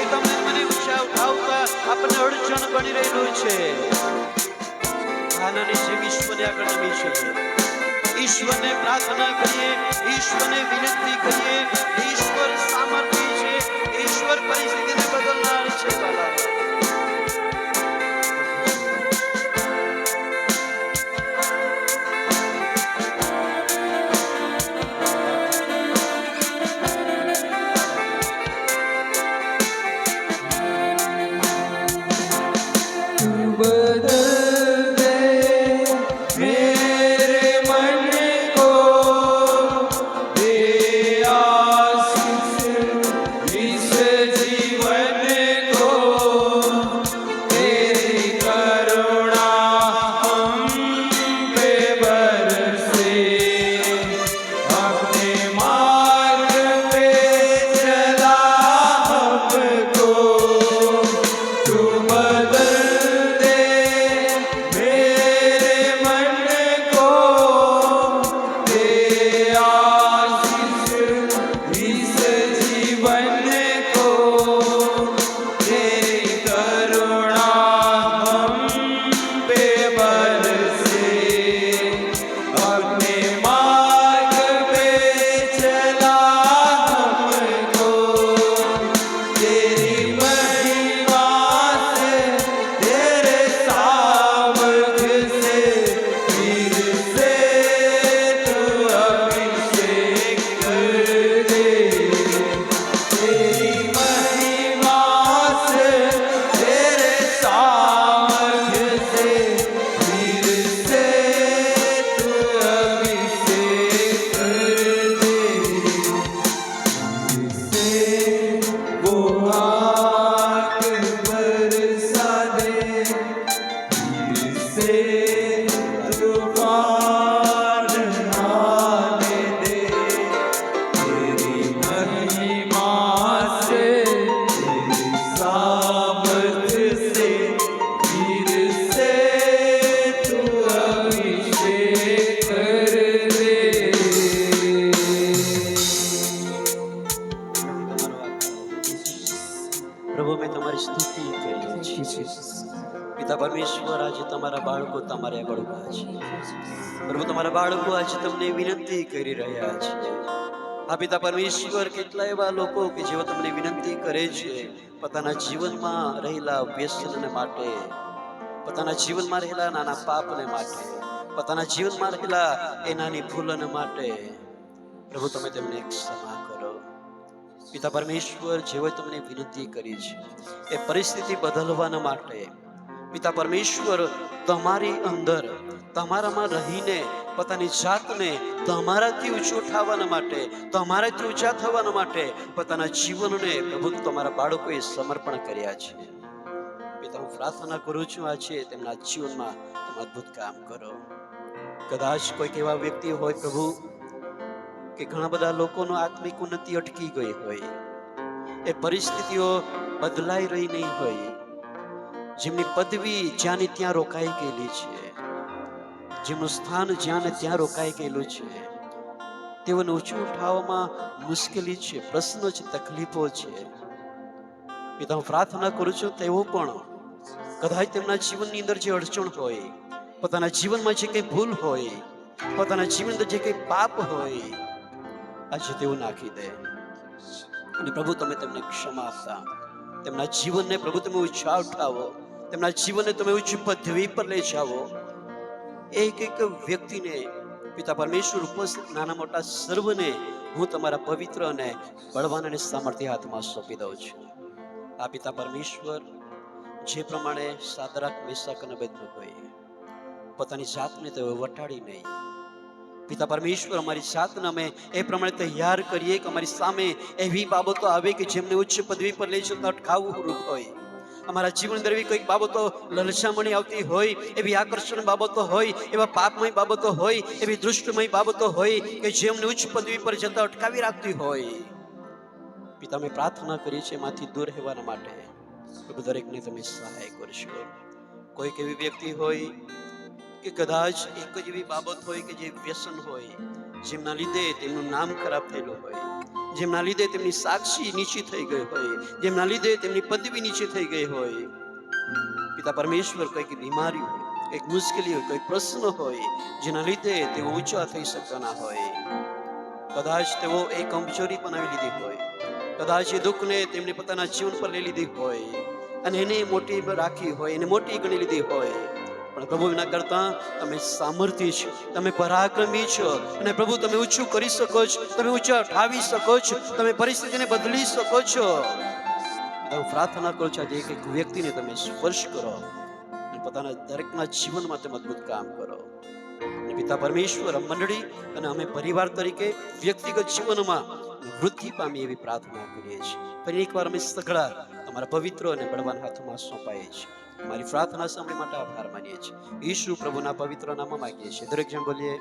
S1: એ તમને મને ઊંચા ઉઠાવતા આપણને અડચણ બની રહેલું છે, આનાની જેમ ઈશ્વરને આગળ નમી છે. ઈશ્વરને પ્રાર્થના કરીએ, ઈશ્વરને વિનંતી કરીએ. ઈશ્વર સામર્થ્ય છે, ઈશ્વર પરિસ્થિતિને બદલનાર છે. પિતા પરમેશ્વર, આજે તમારા બાળકો તમારે આગળ ઉભા છે. પ્રભુ, તમારા બાળકો આજે તમને વિનંતી કરી રહ્યા છે. આ પિતા પરમેશ્વર, કેટલા એવા લોકો કે જેઓ તમને વિનંતી કરે છે પોતાના જીવનમાં રહેલા વ્યસનને માટે, પોતાના જીવનમાં રહેલા નાના પાપને માટે, પોતાના જીવનમાં રહેલા એ નાની ભૂલને માટે. પ્રભુ, તમે તેમને ક્ષમા કરો. પિતા પરમેશ્વર, જેઓ તમને વિનંતી કરી છે એ પરિસ્થિતિ બદલવાના માટે, પિતા પરમેશ્વર, તમારી અંદર તમારામાં રહીને પોતાની જાતને તમારાથી ઊંચો ઉઠાવવાના માટે, તમારાથી ઊંચા થવાના માટે પોતાના જીવનને પ્રભુ તમારા બાળકોએ સમર્પણ કર્યા છે. પિતા, હું પ્રાર્થના કરું છું આજે તેમના જીવનમાં તમે અદ્ભુત કામ કરો. કદાચ કોઈક એવા વ્યક્તિ હોય પ્રભુ કે ઘણા બધા લોકોનો આત્મિક ઉન્નતિ અટકી ગઈ હોય, એ પરિસ્થિતિઓ બદલાઈ રહી નહીં હોય, જેમની પદવી જ્યાં ત્યાં રોકાઈ ગયેલી છે, જેમનું સ્થાન જ્યાં ત્યાં રોકાઈ ગયેલું છે, તેઓને ઊંચું ઉઠાવવામાં મુશ્કેલી છે, પ્રશ્નો છે, તકલીફો છે. પિતા, હું પ્રાર્થના કરું છું તેઓ પણ કદાચ તેમના જીવનની અંદર જે અડચણ હોય, પોતાના જીવનમાં જે કંઈ ભૂલ હોય, પોતાના જીવન અંદર જે કંઈ પાપ હોય, આજે તેઓ નાખી દે. અને પ્રભુ, તમે તેમને ક્ષમા આપતા તેમના જીવનને પ્રભુ તમે ઊંચા ઉઠાવો, તેમના જીવનને તમે ઉચ્ચ પદવી પર લઈ જાઓ. એક એક વ્યક્તિને પિતા પરમેશ્વર ઉપસ્થિત નાના મોટા સર્વને હું તમારા પવિત્ર અને બળવાન અને સામર્થ્ય હાથમાં સોંપી દઉં છું. આ પિતા પરમેશ્વર, જે પ્રમાણે સાદરાક, મેશક અને અબેદનગોએ પોતાની જાતને તેઓ વટાડી નહીં, પિતા પરમેશ્વર, અમારી જાતને અમે એ પ્રમાણે તૈયાર કરીએ કે અમારી સામે એવી બાબતો આવે કે જેમને ઉચ્ચ પદવી પર લઈ જતા અટકાવવું રૂપ હોય. અમારા જીવન અંદર એવી કોઈક બાબતો લલચામણી આવતી હોય, એવી આકર્ષણ બાબતો હોય, એવા પાપમય બાબતો હોય, એવી દુષ્ટમય બાબતો હોય કે જે અમને ઉચ્ચ પદવી પર જતા અટકાવી રાખતી હોય, પિતા અમે પ્રાર્થના કરી છે એમાંથી દૂર રહેવાના માટે પ્રભુ દરેકને તમે સહાય કરશો. કોઈક એવી વ્યક્તિ હોય કે કદાચ એક જ એવી બાબત હોય કે જે વ્યસન હોય, જેમના લીધે તેમનું નામ ખરાબ થયેલું હોય, જેમના લીધે તેમની સાક્ષી નીચી થઈ ગઈ હોય, જેમના લીધે તેમની પદવી નીચી થઈ ગઈ હોય. પિતા પરમેશ્વર, કોઈક બીમારી હોય, એક મુશ્કેલી હોય, કોઈ પ્રશ્ન હોય જેના લીધે તેઓ ઊંચા થઈ શકતા ના હોય, કદાચ તેઓ એ કમજોરી બનાવી લીધી હોય, કદાચ એ દુઃખને તેમણે પોતાના જીવન પર લઈ લીધી હોય અને એને મોટી રાખી હોય, એને મોટી ગણી લીધી હોય. પણ પ્રભુ, એના કરતા તમે સામર્થ્ય છો, તમે પરાક્રમી છો અને પ્રભુ તમે ઊંચું કરી શકો છો, તમે ઊંચા ઉઠાવી શકો છો, તમે પરિસ્થિતિને બદલી શકો છો. હું પ્રાર્થના કરું છું આજે એક એક વ્યક્તિને તમે સ્પર્શ કરો અને પોતાના દરેકના જીવનમાં તમે અદ્ભુત કામ કરો. અને પિતા પરમેશ્વર, મંડળી અને અમે પરિવાર તરીકે વ્યક્તિગત જીવનમાં વૃદ્ધિ પામી એવી પ્રાર્થના કરીએ છીએ. ફરી એકવાર અમે સઘળા તમારા પવિત્ર અને બળવાન હાથમાં સોંપાઈએ છીએ. મારી પ્રાર્થના સાંભળવા માટે આભાર માનીએ છીએ. ઈસુ પ્રભુના પવિત્ર નામમાં માંગીએ છીએ. દરેક જણ બોલીએ